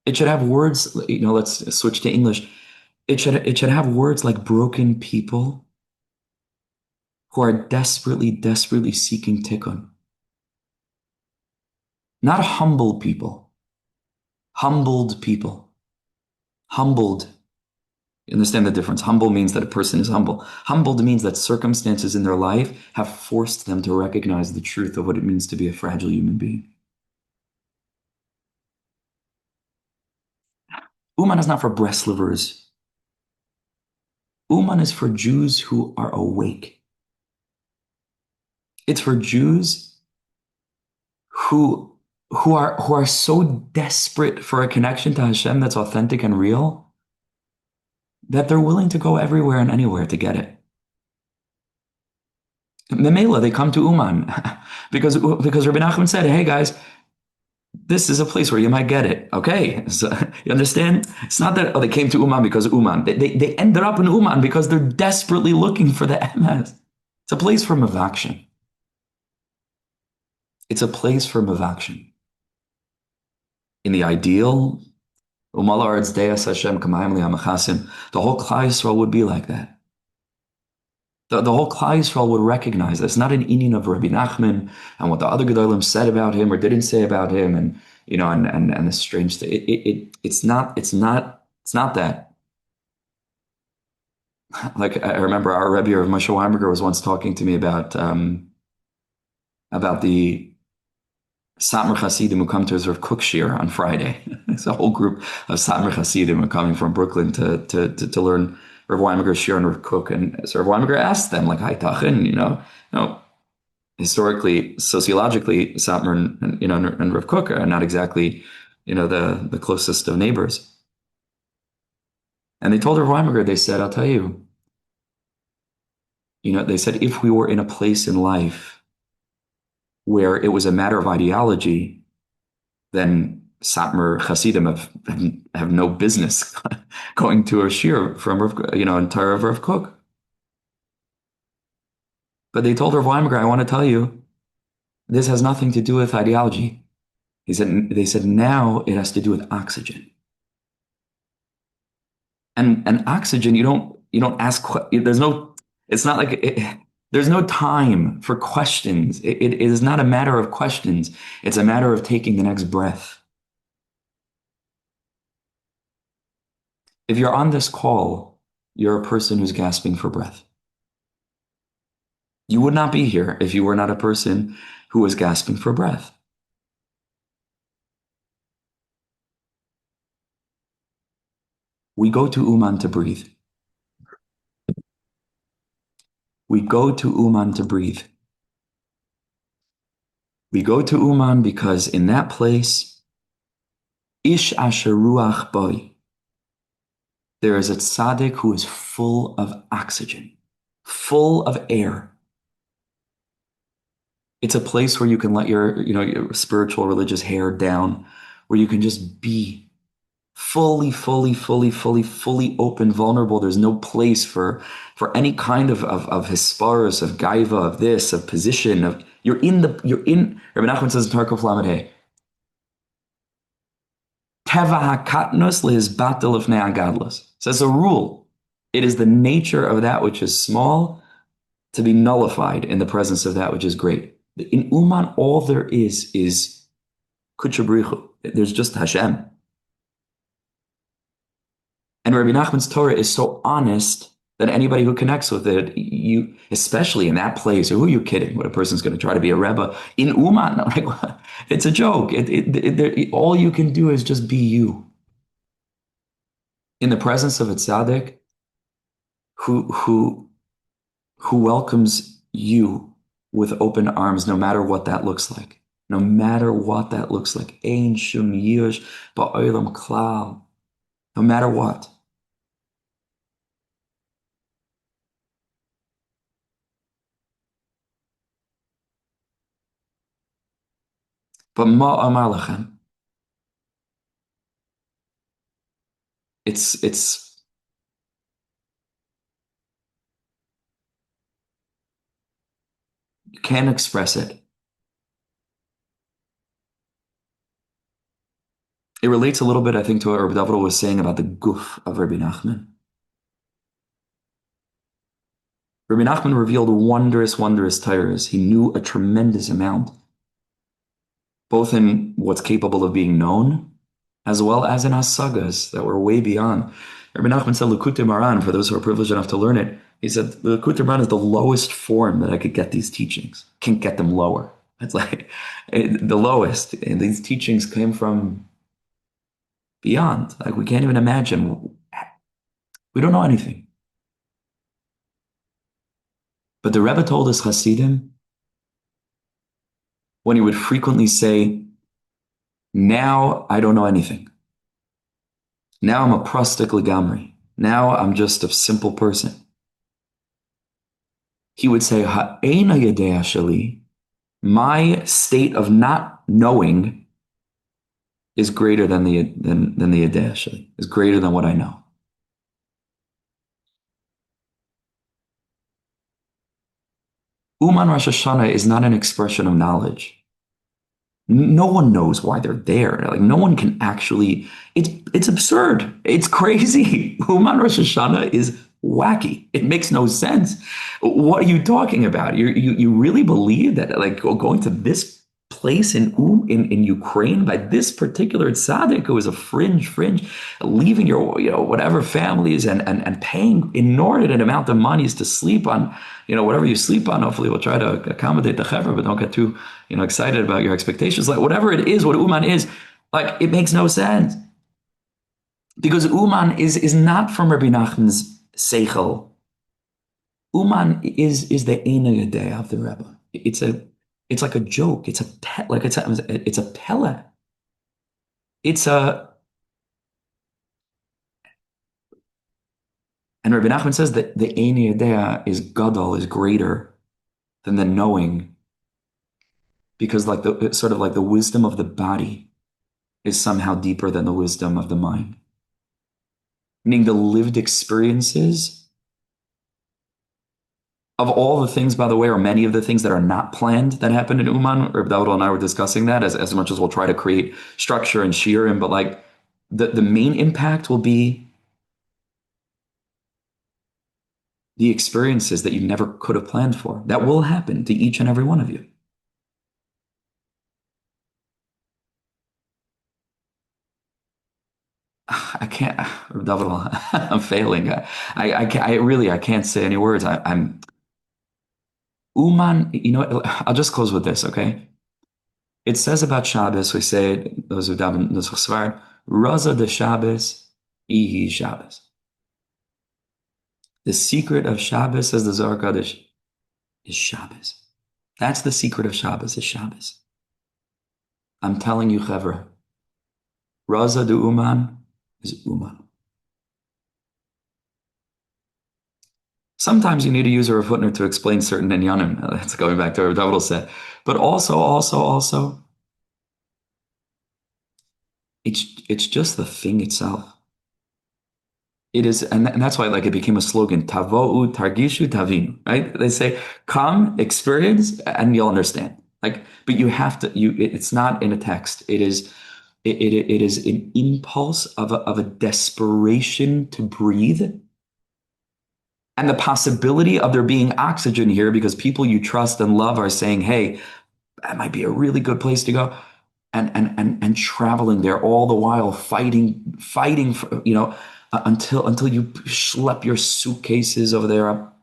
It should have words, let's switch to English. It should have words like broken people who are desperately, desperately seeking tikkun. Not humble people. Humbled people. Humbled. You understand the difference? Humble means that a person is humble. Humbled means that circumstances in their life have forced them to recognize the truth of what it means to be a fragile human being. Uman is not for Breslovers. Uman is for Jews who are awake. It's for Jews who are so desperate for a connection to Hashem that's authentic and real that they're willing to go everywhere and anywhere to get it. Memela, they come to Uman because Rabbi Nachman said, hey guys, this is a place where you might get it. Okay, so you understand? It's not that they came to Uman because of Uman. They ended up in Uman because they're desperately looking for the emes. It's a place for mavakshin. It's a place for mavakshin. in the ideal, Umala Ards Deus Hashem Kamayim Li'amachasim, the whole Klal Yisrael would be like that. The whole Klal Yisrael would recognize that it's not an inyan of Rabbi Nachman and what the other Gedolim said about him or didn't say about him, and and the strange thing. It's not that. Like I remember our Rebi of Moshe Weinberger was once talking to me about the Satmar Hasidim who come to his Rav Kook Shir on Friday. It's a whole group of Satmar Hasidim who are coming from Brooklyn to learn Rav Weinberger Shir and Rav Kook. And so Rav Weinberger asked them, like, Haitachin, historically, sociologically, Satmar and Rav Kook are not exactly, the closest of neighbors. And they told Rav Weinberger, they said, I'll tell you, they said, if we were in a place in life where it was a matter of ideology, then Satmar Hasidim have no business going to a shir from entire of Rav Kook. But they told Rav Weinberger, I want to tell you, this has nothing to do with ideology. They said now it has to do with oxygen. And oxygen, you don't ask. It's not like there's no time for questions. It is not a matter of questions. It's a matter of taking the next breath. If you're on this call, you're a person who's gasping for breath. You would not be here if you were not a person who was gasping for breath. We go to Uman to breathe. We go to Uman to breathe. We go to Uman because in that place, Ish Asher Ruach Boy, there is a tzaddik who is full of oxygen, full of air. It's a place where you can let your spiritual, religious hair down, where you can just be fully open, vulnerable. There's no place for any kind of hisparis, of gaiva, of this, of position. You're in. Rabbi Nachman says in Tarkov Lamed Hey, Teva hakatnos lehizbatel lifnei agadlos. So as a rule, it is the nature of that which is small to be nullified in the presence of that which is great. In Uman, all there is kuchabrichu. There's just Hashem. And Rabbi Nachman's Torah is so honest that anybody who connects with it, especially in that place, who are you kidding? What a person's going to try to be a Rebbe in Uman? Like, it's a joke. All you can do is just be you. In the presence of a tzaddik who welcomes you with open arms, no matter what that looks like. No matter what that looks like. Ein shum yush ba'olam klal. No matter what. But ma amar lechem. It's you can't express it. It relates a little bit, I think, to what Rabbi Dovid'l was saying about the guf of Rabbi Nachman. Rabbi Nachman revealed wondrous Torahs. He knew a tremendous amount, both in what's capable of being known, as well as in hasagas that were way beyond. Rabbi Nachman said, Likutei Moharan, for those who are privileged enough to learn it, he said, the Likutei Moharan is the lowest form that I could get these teachings. Can't get them lower. It's like the lowest. And these teachings came from beyond. Like, we can't even imagine. We don't know anything. But the Rebbe told us Hasidim, when he would frequently say, now I don't know anything. Now I'm a prostik legamri. Now I'm just a simple person. He would say, Ha'ena yedea shali, my state of not knowing is greater than the yedea shali, is greater than what I know. Uman Rosh HaShana is not an expression of knowledge. No one knows why they're there. Like no one can actually. It's absurd. It's crazy. Uman Rosh HaShana is wacky. It makes no sense. What are you talking about? You really believe that like going to this place in Ukraine by this particular tzaddik who is a fringe, leaving your whatever families and paying inordinate amount of monies to sleep on whatever you sleep on. Hopefully we'll try to accommodate the chevra, but don't get too excited about your expectations. Like whatever it is, what Uman is, like it makes no sense because Uman is not from Rabbi Nachman's seichel. Uman is the Eina Yedei of the Rebbe. It's like a joke. It's a it's a pella. It's a and Rabbi Nachman says that the Eina Yedei is gadol, is greater than the knowing, because like the sort of like the wisdom of the body is somehow deeper than the wisdom of the mind. Meaning the lived experiences of all the things, by the way, or many of the things that are not planned that happened in Uman. Reb Dovid'l and I were discussing that as much as we'll try to create structure and shiurim, but like the main impact will be the experiences that you never could have planned for. That will happen to each and every one of you. I can't, Dovid'l, I'm failing. I can't say any words. I'm Uman, I'll just close with this, okay? It says about Shabbos, we say, those who daven Nusach Svar, Raza de Shabbos, Ihi Shabbos. The secret of Shabbos, says the Zohar Kodesh, is Shabbos. That's the secret of Shabbos, is Shabbos. I'm telling you, Chevra, Raza de Uman is Uman. Sometimes you need to use a footnote to explain certain inyanim. That's going back to what Dovid'l said. But also, it's just the thing itself. It is, and that's why like it became a slogan, Tavo'u, Targishu, Tavinu, right? They say, come, experience, and you'll understand. Like, but you have to, it's not in a text. It is an impulse of a desperation to breathe and the possibility of there being oxygen here because people you trust and love are saying, hey, that might be a really good place to go. And traveling there all the while fighting for, until you schlep your suitcases over there up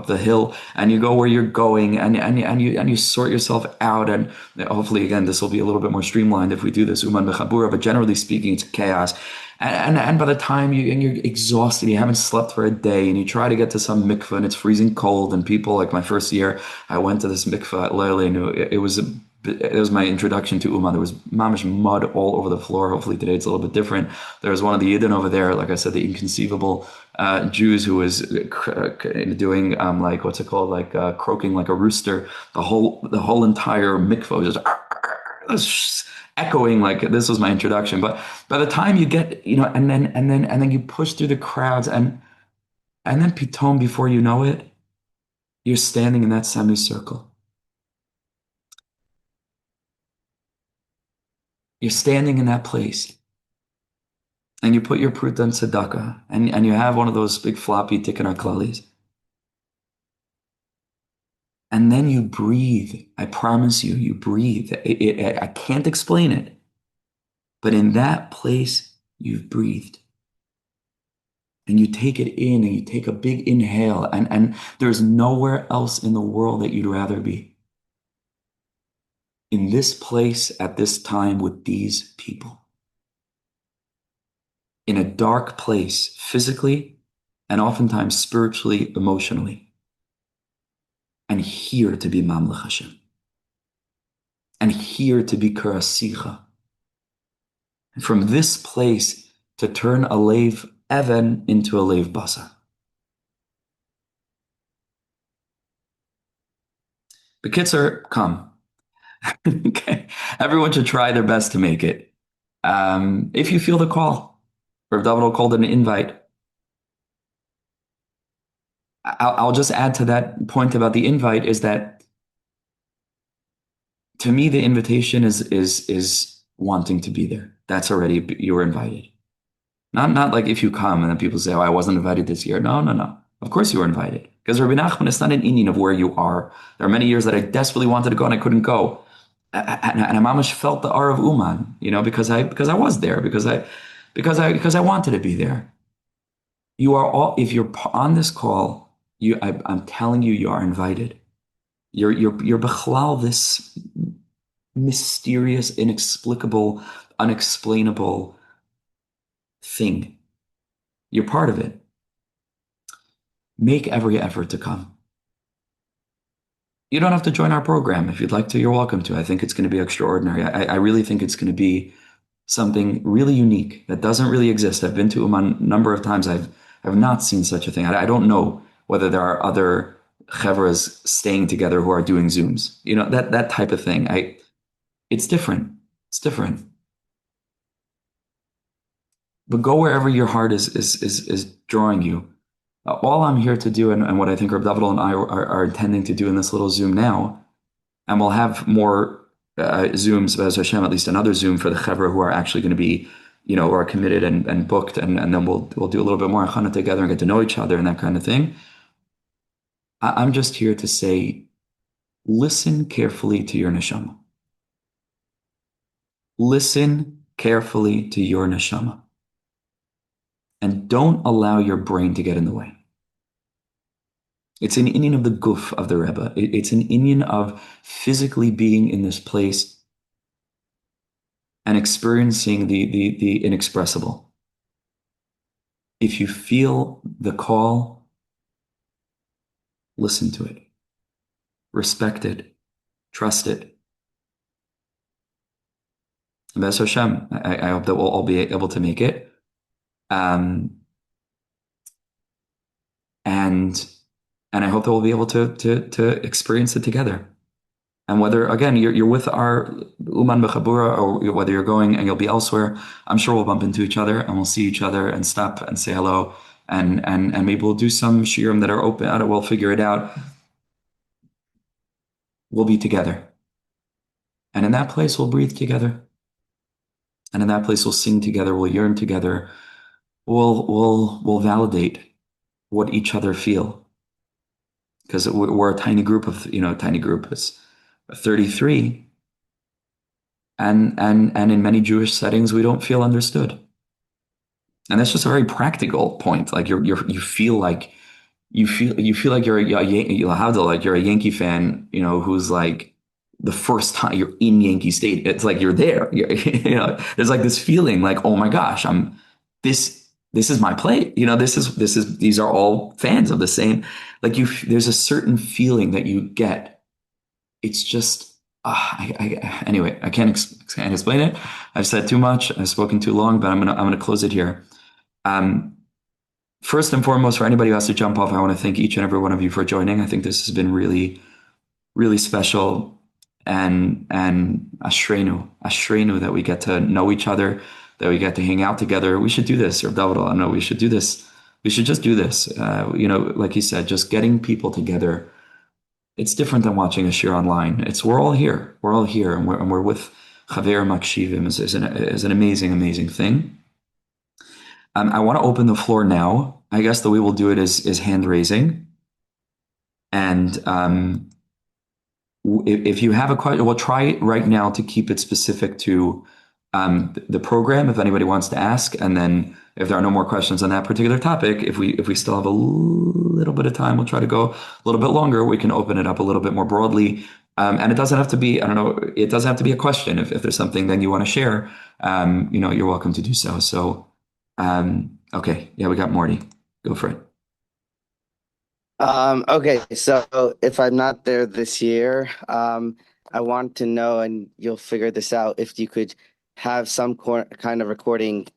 the hill and you go where you're going and you sort yourself out, and hopefully again this will be a little bit more streamlined if we do this Uman B'Chabura, but generally speaking it's chaos. And by the time you're exhausted, you haven't slept for a day, and you try to get to some mikveh and it's freezing cold, and people like my first year, I went to this mikveh at Leile, and it was my introduction to Uman. There was mamash mud all over the floor. Hopefully today it's a little bit different. There was one of the Yidden over there, like I said, the inconceivable Jews who was doing like what's it called, like croaking like a rooster. The whole entire mikvah was just echoing like this was my introduction. But by the time you get and then you push through the crowds and then pitom, before you know it, you're standing in that semicircle. You're standing in that place and you put your pruta and tzedakah and you have one of those big floppy tikkun klalis. And then you breathe. I promise you, you breathe. I can't explain it. But in that place, you've breathed. And you take it in and you take a big inhale. And there's nowhere else in the world that you'd rather be. In this place at this time with these people. In a dark place, physically and oftentimes spiritually, emotionally. And here to be Mamlech Hashem. And here to be Karasicha. And from this place to turn a Lev Even into a Lev Basar. B'kitzer, come. Okay. Everyone should try their best to make it. If you feel the call, Rev Dovid'l called it an invite. I'll just add to that point about the invite is that To me, the invitation is wanting to be there. That's already you were invited. Not like if you come and then people say, "Oh, I wasn't invited this year." No, no, no. Of course you were invited because Rabbi Nachman is not an Indian of where you are. There are many years that I desperately wanted to go and I couldn't go, and I mamash felt the R of Uman, because I was there because I wanted to be there. You are all if you're on this call, I'm telling you, you are invited. You're bechlal this mysterious, inexplicable, unexplainable thing. You're part of it. Make every effort to come. You don't have to join our program. If you'd like to, you're welcome to. I think it's going to be extraordinary. I really think it's going to be something really unique that doesn't really exist. I've been to Uman a number of times. I've not seen such a thing. I don't know whether there are other chevras staying together who are doing Zooms. That type of thing. It's different. It's different. But go wherever your heart is drawing you. All I'm here to do, and what I think Reb Dovid'l and I are intending to do in this little Zoom now, and we'll have more Zooms, Bez Hashem, at least another Zoom for the Chevra who are actually going to be, who are committed and booked, and then we'll do a little bit more Chana together and get to know each other and that kind of thing. I'm just here to say, listen carefully to your neshama. Listen carefully to your neshama. And don't allow your brain to get in the way. It's an Indian of the guf of the Rebbe. It's an Indian of physically being in this place and experiencing the inexpressible. If you feel the call, listen to it, respect it, trust it. And B'ez Hashem, I hope that we'll all be able to make it. And I hope that we'll be able to experience it together. And whether, again, you're with our Uman B'Chabura or whether you're going and you'll be elsewhere, I'm sure we'll bump into each other and we'll see each other and stop and say hello. And maybe we'll do some shiurim that are open. We'll figure it out. We'll be together. And in that place, we'll breathe together. And in that place, we'll sing together. We'll yearn together. We'll validate what each other feel. Because we're a tiny group it's 33. And in many Jewish settings, we don't feel understood. And that's just a very practical point. Like you feel like you're a Yankee fan, who's like the first time you're in Yankee Stadium. It's like you're there. There's like this feeling like, oh my gosh, this is my play. These are all fans of the same. Like there's a certain feeling that you get. It's just, anyway, I can't explain it. I've said too much. I've spoken too long, but I'm gonna close it here. First and foremost, for anybody who has to jump off, I want to thank each and every one of you for joining. I think this has been really, really special, and Ashreinu that we get to know each other, that we get to hang out together. We should do this, or Dovid'l. I know we should do this. We should just do this. Like he said, just getting people together. It's different than watching a shir online. We're all here. We're all here, and we're with Chaver Makshivim is an amazing, amazing thing. I want to open the floor now. I guess the way we'll do it is hand raising. And if you have a question, we'll try right now to keep it specific to the program, if anybody wants to ask. And then if there are no more questions on that particular topic, if we still have a little bit of time, we'll try to go a little bit longer. We can open it up a little bit more broadly. And it doesn't have to be, I don't know, it doesn't have to be a question. If there's something then you want to share, you're welcome to do so. So, okay. Yeah, we got Morty. Go for it. Okay, so if I'm not there this year, I want to know, and you'll figure this out, if you could have some kind of recording,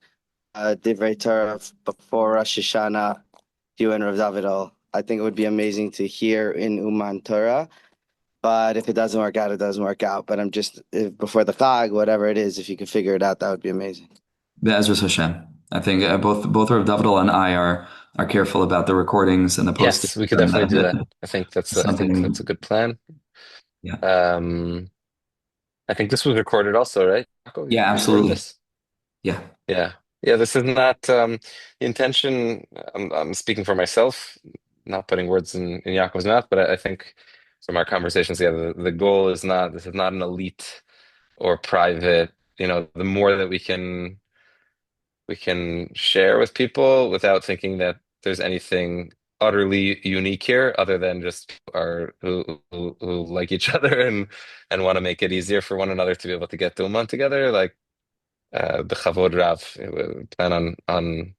Divrei Torah before Rosh Hashanah, you and Rav Dovid'l. I think it would be amazing to hear in Uman Torah. But if it doesn't work out, it doesn't work out. But if before the Chag, whatever it is, if you could figure it out, that would be amazing. Be'ezras Hashem. I think both Rav Dovid'l and I are careful about the recordings and the posting. Yes, we could definitely do that. I think that's a good plan. Yeah. I think this was recorded also, right? Yaakov, Yeah, you recorded absolutely. this? Yeah. Yeah. Yeah, this is not the intention. I'm speaking for myself, not putting words in Yaakov's mouth, but I think from our conversations, yeah, the goal is not, this is not an elite or private, the more that we can share with people without thinking that there's anything utterly unique here other than just our who like each other and want to make it easier for one another to be able to get to Uman together. Like B'Chavod Rav, we plan on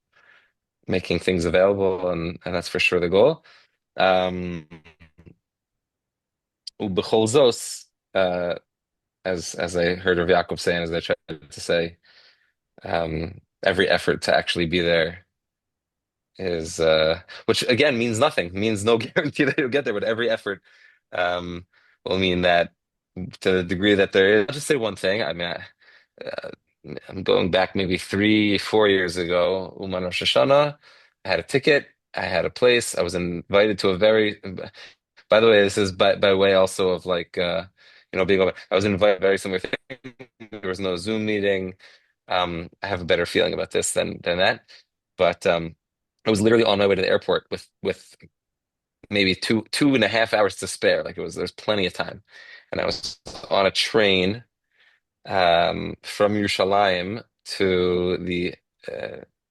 making things available, and that's for sure the goal. Um, U'B'chol Zos, as I heard of Yaakov saying, as I tried to say, every effort to actually be there is which again means nothing, means no guarantee that you'll get there, but every effort um will mean that to the degree that there is. I'll just say one thing. I mean, uh, I'm going back maybe 3, 4 years ago, Uman Rosh HaShana. I had a ticket, I had a place, I was invited to a very, by the way, this is by way also of like being over, I was invited to a very similar thing. There was no Zoom meeting. I have a better feeling about this than that. But I was literally on my way to the airport with maybe two and a half hours to spare. Like there's plenty of time. And I was on a train from Yerushalayim to the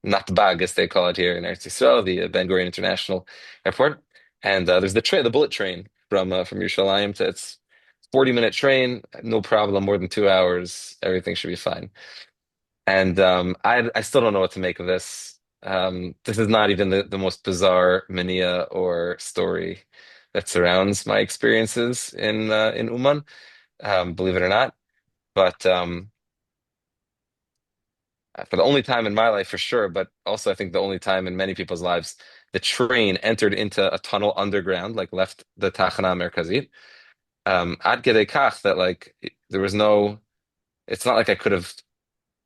Natbag, as they call it here in Eretz Yisrael, the Ben Gurion International Airport. And there's the bullet train from Yerushalayim to it's 40-minute train, no problem, more than 2 hours, everything should be fine. And I still don't know what to make of this. This is not even the most bizarre mania or story that surrounds my experiences in Uman, believe it or not. But for the only time in my life, for sure, but also I think the only time in many people's lives, the train entered into a tunnel underground, like left the Tachana Merkazit. Ad Gedei Kach that like there was no. It's not like I could have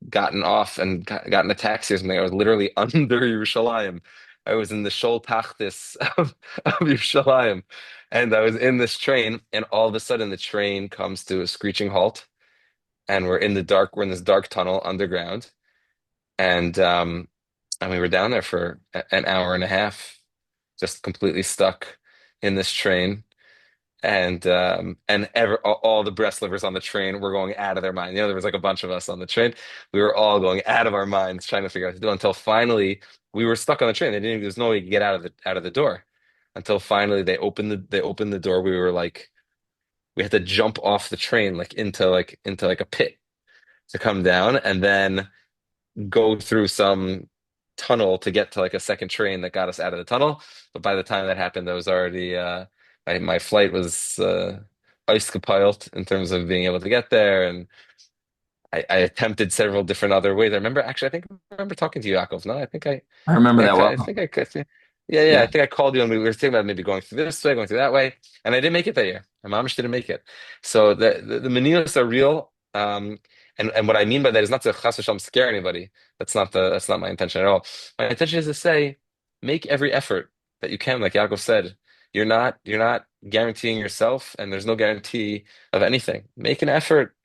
gotten off and gotten a taxi or something. I was literally under Yerushalayim. I was in the Shol Tachtis of Yerushalayim. And I was in this train, and all of a sudden the train comes to a screeching halt, and we're in the dark, we're in this dark tunnel underground. And we were down there for an hour and a half, just completely stuck in this train and all the breast livers on the train were going out of their mind. There was like a bunch of us on the train. We were all going out of our minds trying to figure out what to do until finally we were stuck on the train. There's no way to get out of the door until finally they opened the door. We were like we had to jump off the train into like a pit to come down and then go through some tunnel to get to like a second train that got us out of the tunnel. But by the time that happened, I was already my flight was ice kapiled in terms of being able to get there, and I attempted several different other ways. I remember talking to you, Yaakov. No, I remember that I well. think I could. Yeah, yeah. I Yeah. think I called you and we were thinking about maybe going through this way, going through that way, and I didn't make it that year. My mamash didn't make it. So the manias are real. And what I mean by that is not to chas v'shalom scare anybody. That's not my intention at all. My intention is to say, make every effort that you can. Like Yaakov said, you're not guaranteeing yourself, and there's no guarantee of anything. Make an effort,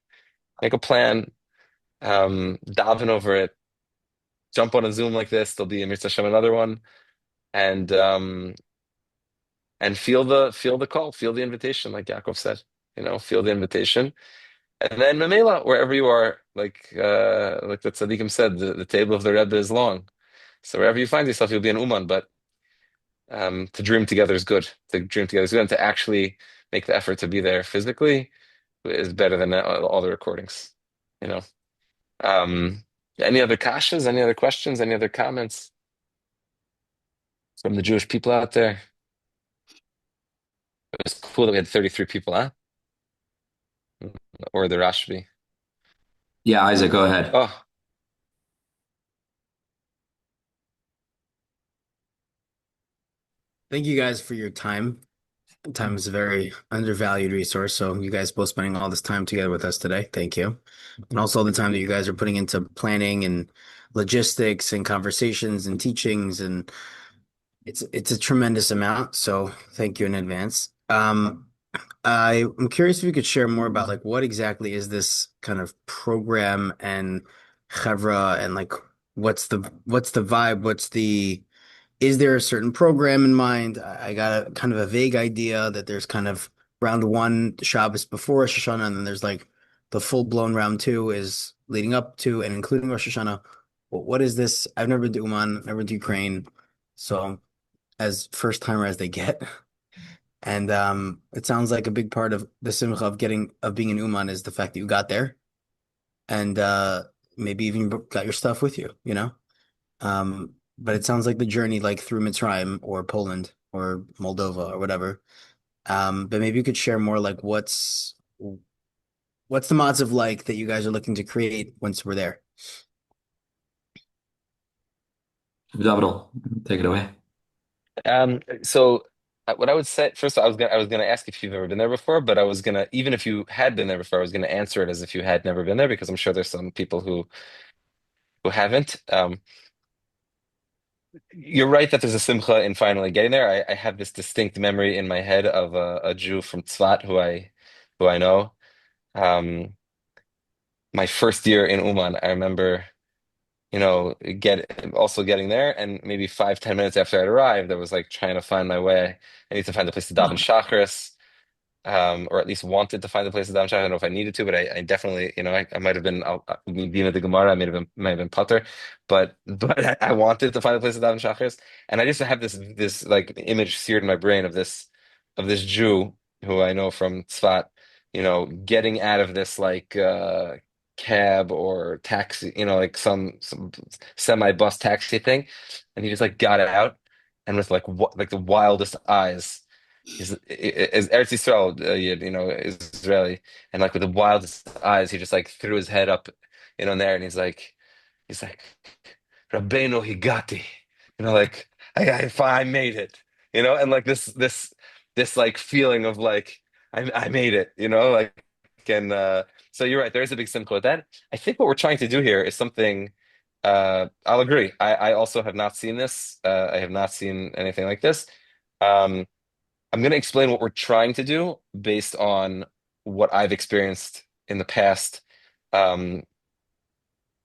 make a plan, daven over it, jump on a Zoom like this. There'll be a Mitzvah Hashem another one, and feel the call, feel the invitation, like Yaakov said. Feel the invitation, and then Mamela, wherever you are, like the Tzaddikim said, the table of the Rebbe is long. So wherever you find yourself, you'll be an Uman. But to dream together is good. To dream together is good, and to actually make the effort to be there physically is better than all the recordings. You know. Um, any other kashas? Any other questions? Any other comments from the Jewish people out there? It was cool that we had 33 people, huh? Or the Rashbi. Yeah, Isaac, go ahead. Oh, Thank you guys for your time. Time is a very undervalued resource. So you guys both spending all this time together with us today. Thank you. And also the time that you guys are putting into planning and logistics and conversations and teachings, and it's a tremendous amount. So thank you in advance. I'm curious if you could share more about like what exactly is this kind of program and chevra and like what's the vibe? Is there a certain program in mind? I got a kind of a vague idea that there's kind of round one Shabbos before Rosh Hashanah, and then there's like the full blown round two is leading up to and including Rosh Hashanah. What is this? I've never been to Uman, never been to Ukraine, so as first timer as they get. And it sounds like a big part of the simcha of being in Uman is the fact that you got there and maybe even got your stuff with you, you know? But it sounds like the journey like through Mitzrayim or Poland or Moldova or whatever. But maybe you could share more like what's the matzav like that you guys are looking to create once we're there? Dovid'l, take it away. So what I would say first, I was gonna ask if you've ever been there before, but I was gonna even if you had been there before, I was gonna answer it as if you had never been there because I'm sure there's some people who haven't. You're right that there's a simcha in finally getting there. I have this distinct memory in my head of a Jew from Tzvat who I know. Um, my first year in Uman, I remember, getting there, and maybe 5, 10 minutes after I'd arrived, I was like trying to find my way. I need to find a place to daven shacharis, or at least wanted to find the place to daven shacharis. I don't know if I needed to, but I definitely, I might have been being at the Gemara. I might have been Potter, but I wanted to find a place to daven shacharis, and I just have this like image seared in my brain of this Jew who I know from Tzfat, getting out of this like cab or taxi, like some semi-bus taxi thing, and he just like got out, and with like like the wildest eyes. Is Eretz Yisrael, is Israeli, and like with the wildest eyes, he just like threw his head up, in there, and he's like, Rabbeinu Higati, like I made it, and like this like feeling of like I made it, like, and so you're right, there is a big simcha with that. I think what we're trying to do here is something. I'll agree. I also have not seen this. I have not seen anything like this. Um, I'm going to explain what we're trying to do based on what I've experienced in the past, um,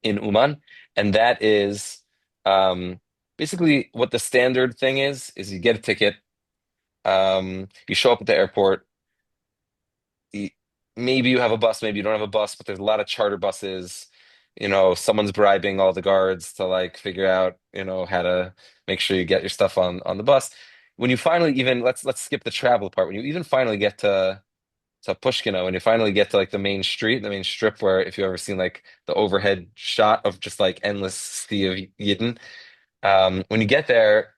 in Uman, and that is, um, basically what the standard thing is you get a ticket, you show up at the airport, y- maybe you have a bus, maybe you don't have a bus, but there's a lot of charter buses. Someone's bribing all the guards to like figure out, how to make sure you get your stuff on the bus. When you finally even let's skip the travel part. When you even finally get to Pushkino, when you finally get to like the main street, the main strip, where if you've ever seen like the overhead shot of just like endless sea of Yidden, when you get there,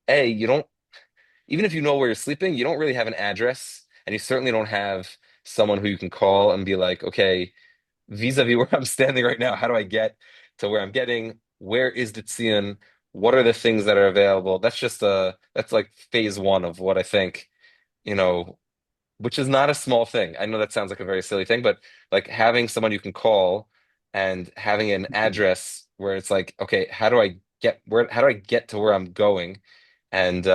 you don't, even if you know where you're sleeping, you don't really have an address, and you certainly don't have someone who you can call and be like, okay, vis-a-vis where I'm standing right now, how do I get to where I'm getting? Where is the Tzion? What are the things that are available? That's like phase one of what I think, you know, which is not a small thing. I know that sounds like a very silly thing, but like having someone you can call and having an address where it's like, okay, how do I get to where I'm going? And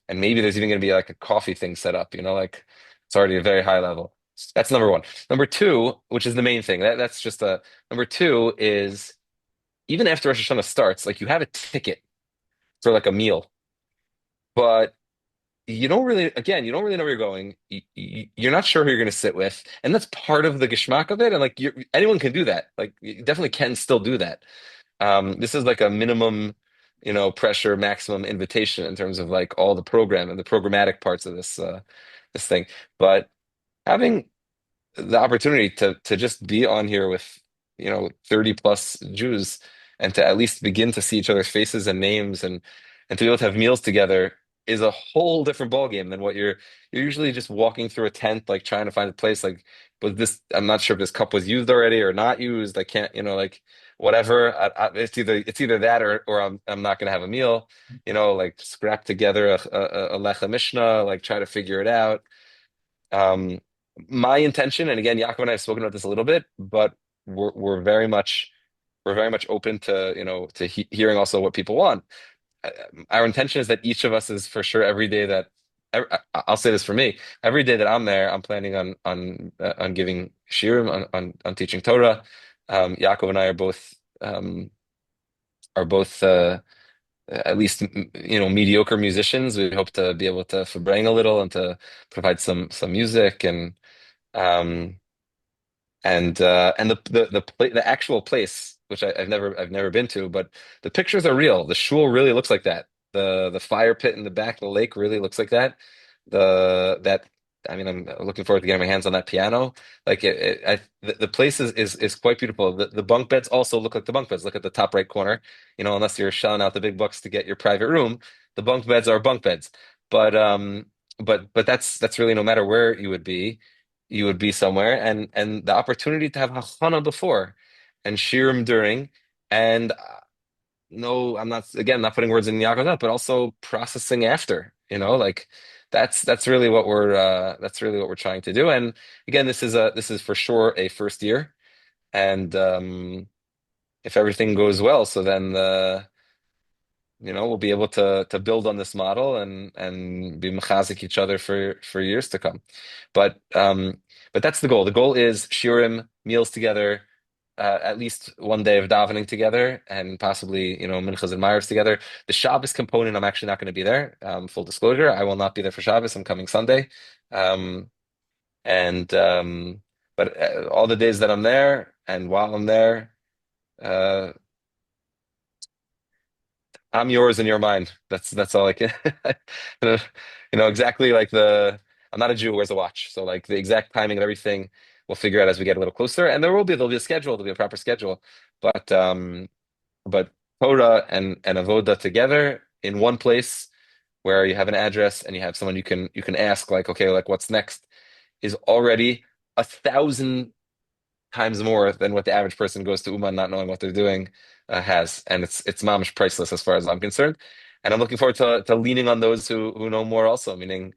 maybe there's even going to be like a coffee thing set up, like it's already a very high level. That's number one. Number two, which is the main thing, that's just a number two is even after Rosh Hashanah starts, like you have a ticket for like a meal, but you don't really know where you're going. You're not sure who you're going to sit with, and that's part of the geschmack of it. And like anyone can do that. Like you definitely can still do that. This is like a minimum, pressure, maximum invitation in terms of like all the program and the programmatic parts of this thing. But having the opportunity to just be on here with 30 plus Jews, and to at least begin to see each other's faces and names, and to be able to have meals together is a whole different ballgame than what you're usually just walking through a tent like trying to find a place. Like, but this, I'm not sure if this cup was used already or not used. I can't, like whatever. It's either that, or I'm not gonna have a meal, like scrap together a lecha mishnah, like try to figure it out. um, my intention, and again, Yaakov and I have spoken about this a little bit, but we're very much open to hearing also what people want. Uh, Our intention is that each of us is for sure every day that I'll say this for me. Every day that I'm there, I'm planning on giving shiurim, on teaching Torah. Yaakov and I are both at least mediocre musicians. We hope to be able to bring a little and to provide some music um and the actual place, which I've never been to, but the pictures are real. The shul really looks like that. The fire pit in the back of the lake really looks like that. The that I mean, I'm looking forward to getting my hands on that piano. Like the place is quite beautiful. The bunk beds also look like the bunk beds. Look at the top right corner. Unless you're shelling out the big bucks to get your private room, the bunk beds are bunk beds. But that's really no matter where you would be somewhere, and the opportunity to have hachana before and shirim during, and no, I'm not, again, not putting words in Yaakov's mouth, but also processing after, like that's really what we're trying to do. And again, this is for sure a first year, and if everything goes well, so then we'll be able to build on this model and be mechazik each other for years to come. But that's the goal. The goal is shiurim, meals together, at least one day of davening together, and possibly minchas and ma'ariv together. The Shabbos component, I'm actually not going to be there. Full disclosure, I will not be there for Shabbos. I'm coming Sunday, and but all the days that I'm there, and while I'm there. I'm yours and you're mine. That's all I can. Exactly like I'm not a Jew who wears a watch, so like the exact timing and everything we'll figure out as we get a little closer. And there'll be a schedule, there'll be a proper schedule. But Torah and Avoda together in one place where you have an address and you have someone you can ask, like, okay, like what's next, is already 1,000 times more than what the average person goes to Uman not knowing what they're doing has, and it's mamish priceless as far as I'm concerned. And I'm looking forward to leaning on those who know more also. Meaning,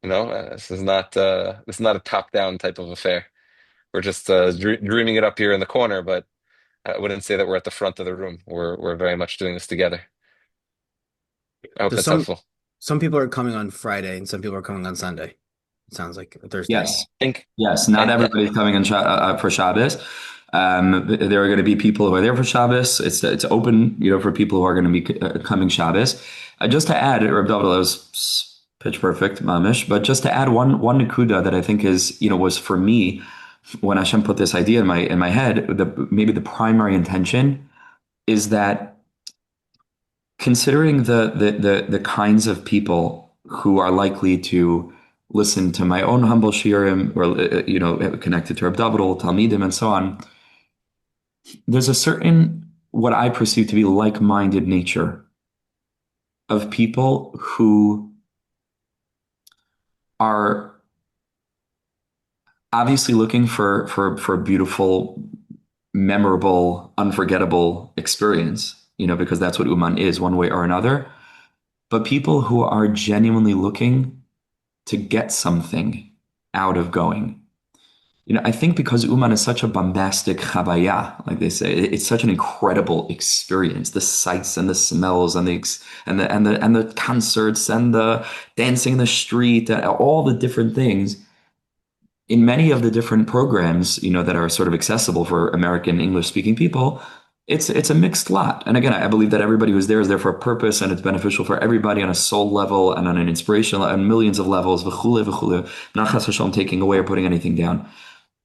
this is not a top down type of affair. We're just dreaming it up here in the corner, but I wouldn't say that we're at the front of the room. We're very much doing this together. I hope So that's some helpful. some people are coming on Friday and some people are coming on Sunday. It sounds like Thursday. Yes. I think Yes, not and everybody's coming in for Shabbos. There are going to be people who are there for Shabbos. It's open, for people who are going to be coming Shabbos. Just to add, Reb Dovid'l was pitch perfect, mamish. But just to add one nakuda that I think was for me when Hashem put this idea in my head. Maybe the primary intention is that considering the kinds of people who are likely to listen to my own humble shiurim, or connected to Reb Dovid'l, Talmidim, and so on, there's a certain what I perceive to be like-minded nature of people who are obviously looking for a beautiful, memorable, unforgettable experience, because that's what Uman is, one way or another. But people who are genuinely looking to get something out of going. I think because Uman is such a bombastic chavaya, like they say, it's such an incredible experience. The sights and the smells and the concerts and the dancing in the street, and all the different things. In many of the different programs, that are sort of accessible for American English speaking people, it's a mixed lot. And again, I believe that everybody who's there is there for a purpose, and it's beneficial for everybody on a soul level and on an inspirational and millions of levels. V'chule v'chule. Not chas v'shalom taking away or putting anything down,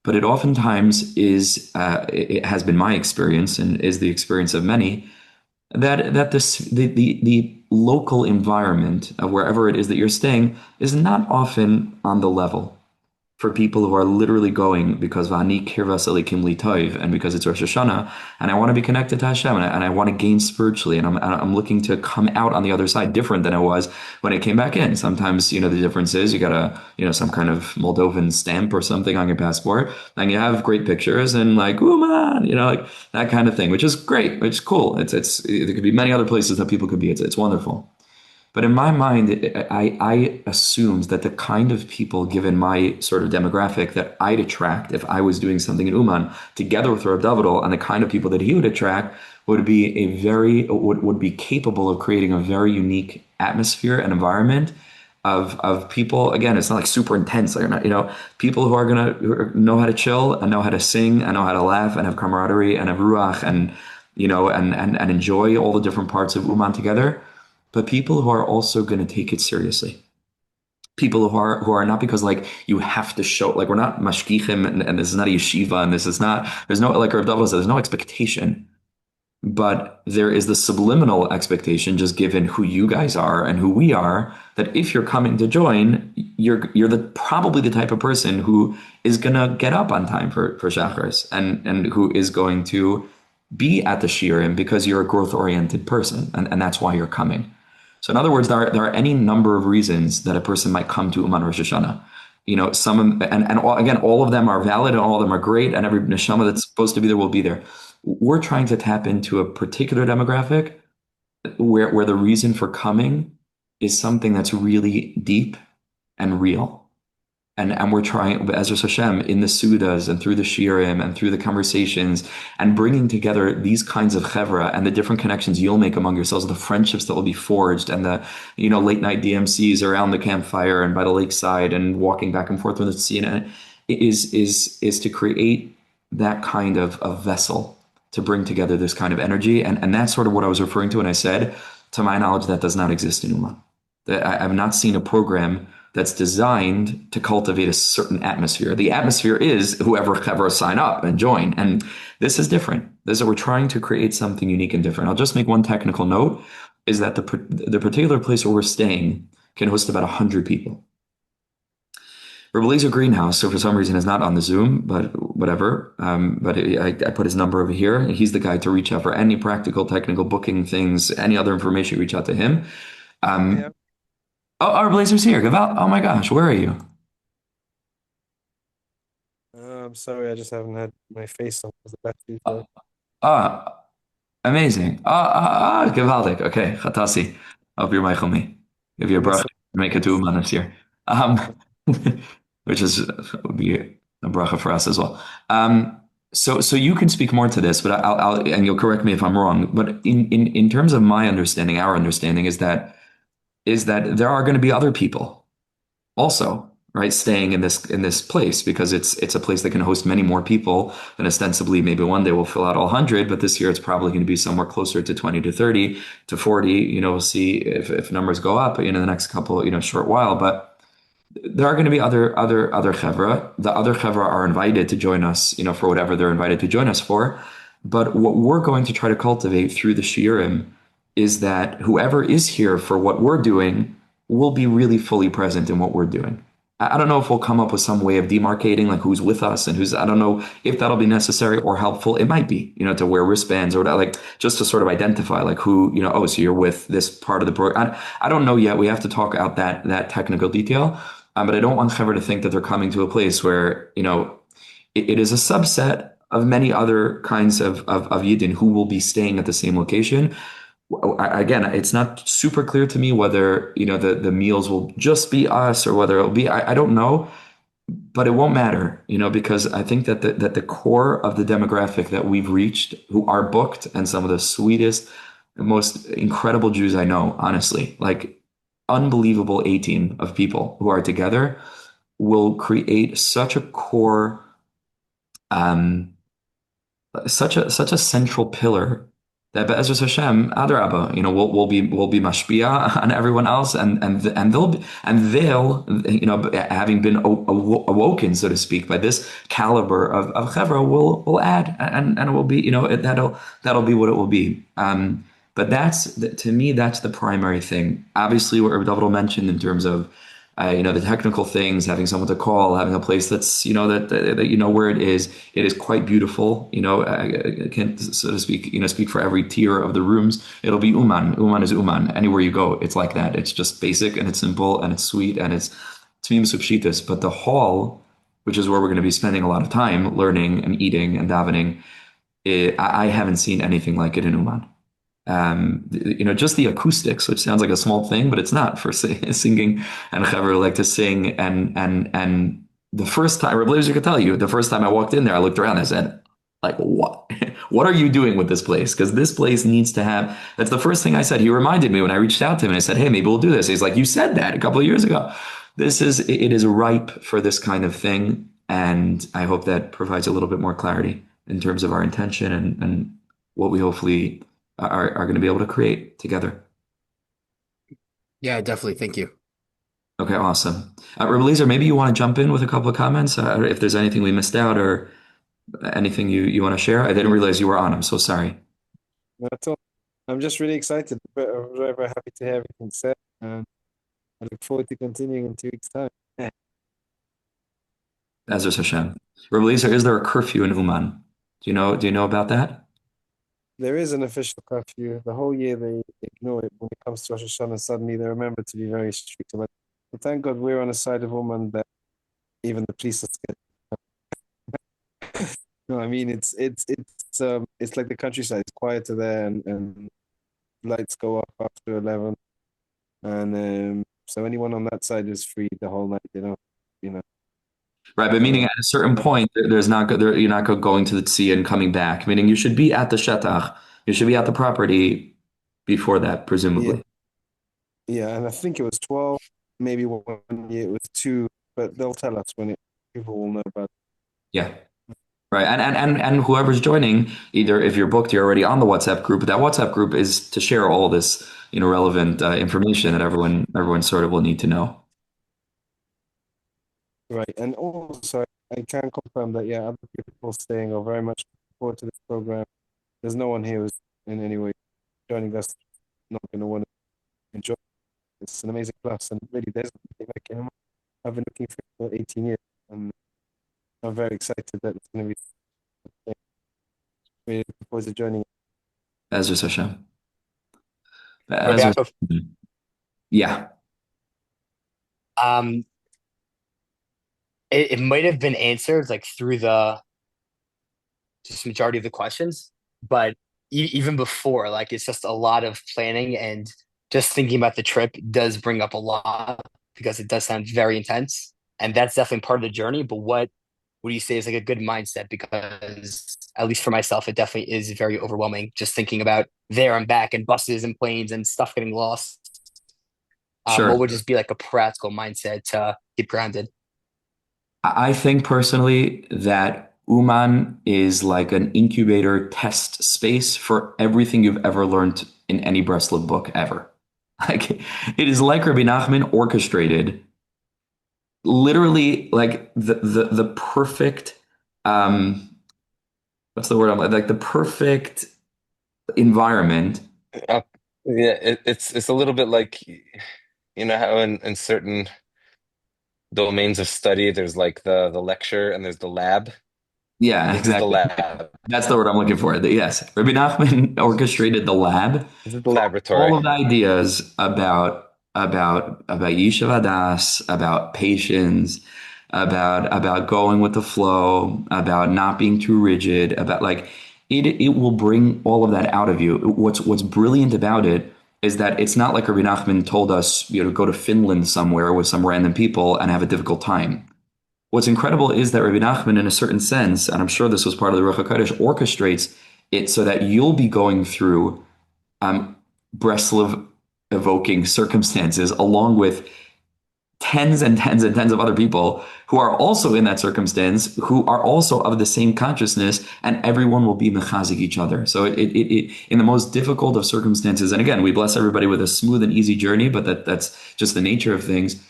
but it oftentimes is. It has been my experience, and is the experience of many, that the local environment of wherever it is that you're staying is not often on the level for people who are literally going because Vani Kirvas Elikim Li Toiv, and because it's Rosh HaShana, and I want to be connected to Hashem, and I want to gain spiritually, and I'm looking to come out on the other side different than I was when I came back in. Sometimes, the difference is you got some kind of Moldovan stamp or something on your passport, and you have great pictures and like, oh man, like that kind of thing, which is great, which is cool. There could be many other places that people could be. It's wonderful. But in my mind, I assumed that the kind of people, given my sort of demographic, that I'd attract if I was doing something in Uman, together with Reb Dovid'l, and the kind of people that he would attract, would be capable of creating a very unique atmosphere and environment of people. Again, it's not like super intense. Like, not, people who are gonna know how to chill and know how to sing and know how to laugh and have camaraderie and have ruach and and enjoy all the different parts of Uman together. But people who are also going to take it seriously. People who are not because like you have to show, like we're not mashgichim and this is not a yeshiva and this is not, there's no, like Rav Dava said, there's no expectation, but there is the subliminal expectation just given who you guys are and who we are, that if you're coming to join, you're probably the type of person who is gonna get up on time for Shacharis and who is going to be at the shiurim because you're a growth oriented person and that's why you're coming. So in other words, there are any number of reasons that a person might come to Uman Rosh HaShana. Some and all, again, all of them are valid and all of them are great, and every neshama that's supposed to be there will be there. We're trying to tap into a particular demographic where the reason for coming is something that's really deep and real. And we're trying, as Hashem, in the Sudas and through the Shiurim and through the conversations and bringing together these kinds of chevra and the different connections you'll make among yourselves, the friendships that will be forged and the, late night DMCs around the campfire and by the lakeside and walking back and forth with the sea, is to create that kind of a vessel to bring together this kind of energy. And that's sort of what I was referring to when I said, to my knowledge, that does not exist in Uman. I've not seen a program that's designed to cultivate a certain atmosphere. The atmosphere is whoever ever sign up and join. And this is different. We're trying to create something unique and different. I'll just make one technical note, is that the particular place where we're staying can host about 100 people. Lazer Grynhaus, so for some reason is not on the Zoom, but whatever. But I put his number over here. He's the guy to reach out for any practical, technical booking things, any other information, reach out to him. Yeah. Oh, our Blazer's here. Oh my gosh, where are you? I'm sorry, I just haven't had my face on the back detail. Amazing. Gewaldig. Okay, Chatasi. Hope you're Michael me. Give you a bracha. Make it to Uman this year. Which would be a bracha for us as well. So you can speak more to this, but I'll and you'll correct me if I'm wrong. But in terms of my understanding, our understanding is that there are going to be other people also, right, staying in this place, because it's a place that can host many more people than ostensibly maybe one day we'll fill out all 100, but this year it's probably going to be somewhere closer to 20 to 30 to 40. We'll see if numbers go up in the next couple short while, but there are going to be other chevra. The other chevra are invited to join us, for whatever they're invited to join us for. But what we're going to try to cultivate through the shiurim is that whoever is here for what we're doing will be really fully present in what we're doing. I don't know if we'll come up with some way of demarcating, like who's with us and who's, I don't know if that'll be necessary or helpful. It might be, to wear wristbands or whatever, like just to sort of identify like who, so you're with this part of the program. I don't know yet. We have to talk out that technical detail. But I don't want Chaver to think that they're coming to a place where, it is a subset of many other kinds of Yidden who will be staying at the same location. Again, it's not super clear to me whether, the meals will just be us or whether it'll be, I don't know, but it won't matter, because I think that the core of the demographic that we've reached, who are booked, and some of the sweetest, most incredible Jews I know, honestly, like unbelievable A-team of people who are together, will create such a core, such a central pillar that Be'ezus Hashem, Adrabah, we'll be mashpia on everyone else, and they'll having been awoken, so to speak, by this caliber of chevra, will add, and it will be, that'll be what it will be. But to me, that's the primary thing. Obviously, what Dovid'l mentioned in terms of, the technical things, having someone to call, having a place that's, that where it is quite beautiful. I can't, so to speak, speak for every tier of the rooms. It'll be Uman. Uman is Uman. Anywhere you go, it's like that. It's just basic and it's simple and it's sweet and it's tmim subshitas. But the hall, which is where we're going to be spending a lot of time learning and eating and davening, I haven't seen anything like it in Uman. Just the acoustics, which sounds like a small thing, but it's not for singing, and Chaver like to sing. And the first time, Rebi could tell you, the first time I walked in there, I looked around and I said, like, what what are you doing with this place? Because this place needs to have, that's the first thing I said. He reminded me when I reached out to him and I said, hey, maybe we'll do this. He's like, you said that a couple of years ago. It is ripe for this kind of thing. And I hope that provides a little bit more clarity in terms of our intention and what we hopefully are going to be able to create together. Yeah, definitely. Thank you. Okay, awesome. Rebi Lazer, maybe you want to jump in with a couple of comments if there's anything we missed out or anything you want to share. I didn't realize you were on. I'm so sorry. That's all. I'm just really excited. I'm very, very happy to hear everything said. And I look forward to continuing in 2 weeks' time. Ezra Hashem. Rebi Lazer, is there a curfew in Uman? Do you know about that? There is an official curfew. The whole year they ignore it. When it comes to Rosh HaShana, suddenly they remember to be very strict about it. But thank God we're on a side of Uman that even the police are scared. No, I mean it's like the countryside. It's quieter there, and lights go up after 11, and so anyone on that side is free the whole night. You know. Right, but meaning at a certain point, there's not you're not going to the sea and coming back. Meaning you should be at the shetach, you should be at the property before that, presumably. Yeah, and I think it was 12, maybe 1 year it was 2, but they'll tell us when people will know about it. Yeah. Right. And whoever's joining, either if you're booked, you're already on the WhatsApp group. That WhatsApp group is to share all this, relevant information that everyone sort of will need to know. Right. And also I can confirm that other people staying are very much looking forward to this program. There's no one here who's in any way joining us not going to want to enjoy it. It's an amazing class, and really there's nothing like it. I've been looking for 18 years, and I'm very excited that it's going to be really looking forward to joining. Ezra Hashem. Yaakov. Yeah. It might have been answered like through the just majority of the questions, but even before, like it's just a lot of planning and just thinking about the trip does bring up a lot because it does sound very intense, and that's definitely part of the journey. But what do you say is like a good mindset? Because at least for myself, it definitely is very overwhelming just thinking about there and back and buses and planes and stuff getting lost. Sure. What would just be like a practical mindset to keep grounded? I think personally that Uman is like an incubator test space for everything you've ever learned in any Breslov book ever. Like it is like Rabbi Nachman orchestrated, literally like the perfect what's the word I'm like the perfect environment. It's a little bit like how in certain domains of study there's like the lecture and there's the lab. Yeah, This exactly. is the lab. That's the word I'm looking for. Yes, Rabbi Nachman orchestrated the lab. The laboratory. All of the ideas about Yishuv Hadas, about patience, about going with the flow, about not being too rigid, about like it will bring all of that out of you. What's brilliant about it is that it's not like Rabbi Nachman told us, go to Finland somewhere with some random people and have a difficult time. What's incredible is that Rabbi Nachman, in a certain sense, and I'm sure this was part of the Ruach HaKodesh, orchestrates it so that you'll be going through Breslov evoking circumstances along with tens and tens and tens of other people who are also in that circumstance, who are also of the same consciousness, and everyone will be mechazik each other. So it in the most difficult of circumstances, and again, we bless everybody with a smooth and easy journey, but that's just the nature of things.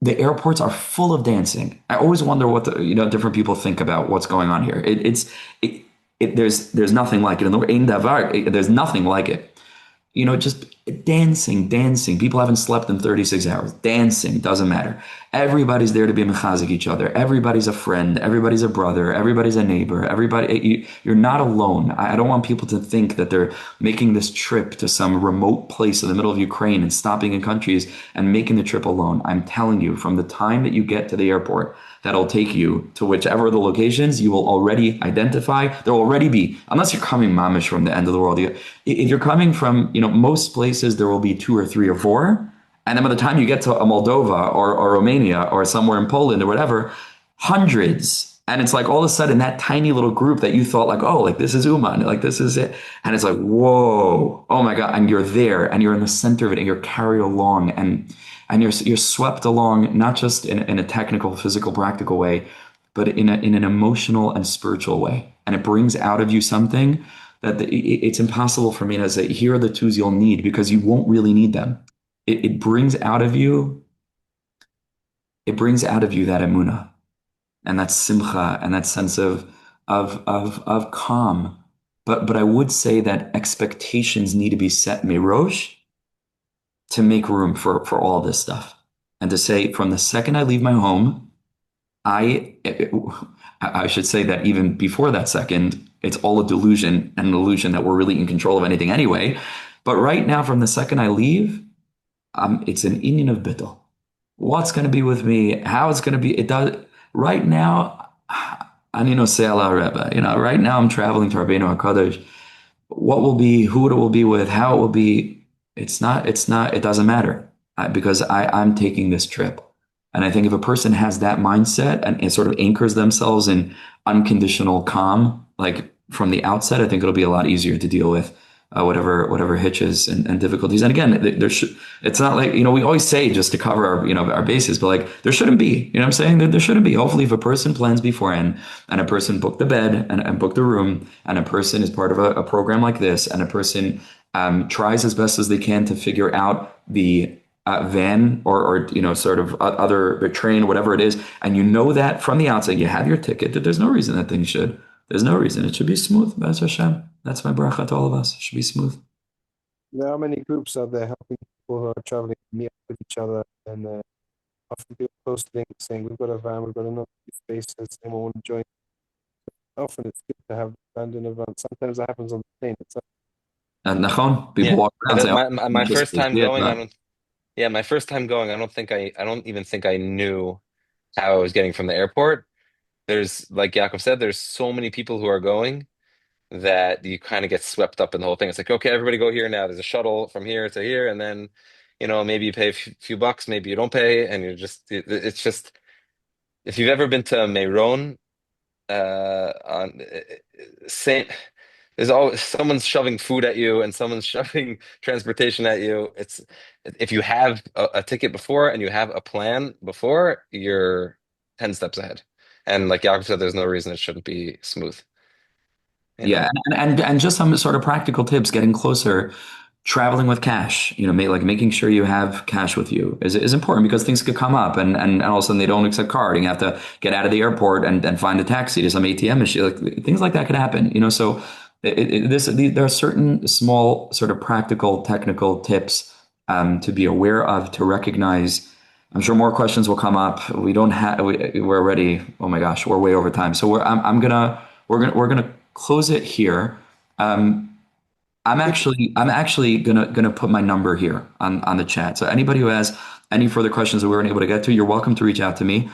The airports are full of dancing. I always wonder what different people think about what's going on here. There's nothing like it. There's nothing like it. Just dancing. People haven't slept in 36 hours. Dancing, doesn't matter. Everybody's there to be mechazik each other. Everybody's a friend. Everybody's a brother. Everybody's a neighbor. You're not alone. I don't want people to think that they're making this trip to some remote place in the middle of Ukraine and stopping in countries and making the trip alone. I'm telling you, from the time that you get to the airport, that'll take you to whichever of the locations you will already identify. There will already be, unless you're coming mamash from the end of the world. If you're coming from, most places, there will be 2 or 3 or 4. And then by the time you get to a Moldova or Romania or somewhere in Poland or whatever, hundreds And it's like all of a sudden that tiny little group that you thought like, oh, like this is Uman, like this is it. And it's like, whoa, oh my God. And you're there and you're in the center of it and you're carried along and you're swept along, not just in a technical, physical, practical way, but in an emotional and spiritual way. And it brings out of you something that it's impossible for me to say, here are the tools you'll need because you won't really need them. It brings out of you, it brings out of you that emunah and that simcha and that sense of calm. But I would say that expectations need to be set mirosh to make room for all this stuff. And to say from the second I leave my home, I should say that even before that second, it's all a delusion and an illusion that we're really in control of anything anyway. But right now, from the second I leave, it's an inyan of bittul. What's going to be with me? How it's going to be? It does right now. Ani nosei ala Rebbe. Right now I'm traveling to Rabbeinu HaKadosh. What will be? Who it will be with? How it will be? It's not. It doesn't matter because I'm taking this trip. And I think if a person has that mindset and it sort of anchors themselves in unconditional calm, like from the outset, I think it'll be a lot easier to deal with whatever hitches and difficulties. And again, it's not like, we always say just to cover our bases, but like there shouldn't be, what I'm saying? There shouldn't be. Hopefully if a person plans beforehand and a person booked the bed and booked the room and a person is part of a program like this and a person tries as best as they can to figure out the van or sort of other train, whatever it is, and that from the outset, you have your ticket, that there's no reason that things there's no reason. It should be smooth. Be'ez Hashem. That's my bracha to all of us. It should be smooth. There are many groups out there helping people who are traveling to meet up with each other, and often people post links saying, we've got a van, we've got enough spaces, anyone want to join? Often it's good to have the band in a van. Sometimes that happens on the plane itself. And nachon, people walk around and say, my first time going, my first time going, I don't even think I knew how I was getting from the airport. There's, like Yaakov said, there's so many people who are going that you kind of get swept up in the whole thing. It's like, okay, everybody go here now. There's a shuttle from here to here, and then, maybe you pay a few bucks, maybe you don't pay, and it's just, if you've ever been to Meron, on Saint, there's always someone's shoving food at you and someone's shoving transportation at you. If you have a ticket before and you have a plan before, you're 10 steps ahead. And like Yaakov said, there's no reason it shouldn't be smooth. Yeah, and just some sort of practical tips, getting closer, traveling with cash, making sure you have cash with you is important because things could come up and all of a sudden they don't accept card and you have to get out of the airport and find a taxi to some ATM issue. Like things like that could happen, so there are certain small sort of practical, technical tips to be aware of, to recognize. I'm sure more questions will come up. We're already, oh my gosh, we're way over time. So we're gonna close it here. I'm actually gonna put my number here on the chat. So anybody who has any further questions that we weren't able to get to, you're welcome to reach out to me.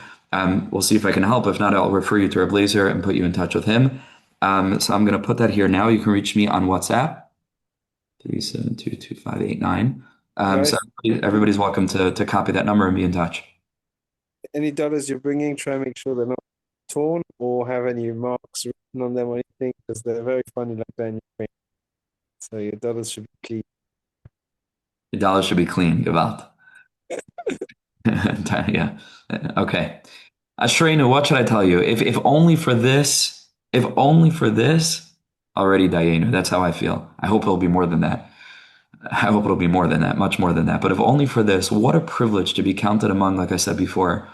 We'll see if I can help. If not, I'll refer you to Reb Lazer and put you in touch with him. So I'm gonna put that here now. You can reach me on WhatsApp 3722589. Nice. So everybody's welcome to copy that number and be in touch. Any dollars you're bringing, try and make sure they're not torn or have any marks written on them or anything, because they're very funny like that in Ukraine. So your dollars should be clean. Your dollars should be clean, Gewalt. Yeah. Okay. Ashreinu, what should I tell you? If only for this, already Dayenu. That's how I feel. I hope it'll be more than that. I hope it'll be more than that, much more than that. But if only for this, what a privilege to be counted among, like I said before,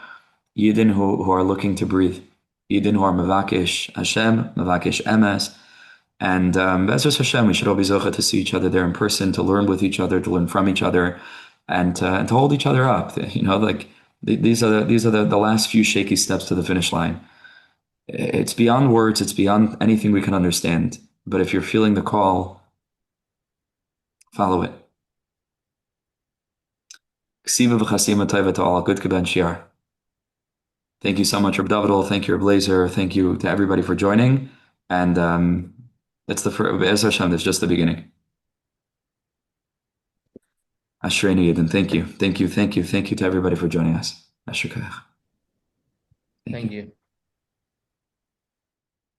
Yidden who are looking to breathe. Yidden who are Mevakesh Hashem, Mevakesh Emes. And Be'ez Hashem, we should all be zocha to see each other there in person, to learn with each other, to learn from each other, and to hold each other up. These are the last few shaky steps to the finish line. It's beyond words, it's beyond anything we can understand. But if you're feeling the call, follow it. Ksiva v'chasima tova to all. Good keben shiar. Thank you so much, Reb Dovid'l. Thank you, Reb Lazer. Thank you to everybody for joining. And it's Be'ez Hashem, it's just the beginning. Ashreinu Yidden. Thank you to everybody for joining us. Asher Kach. Thank you.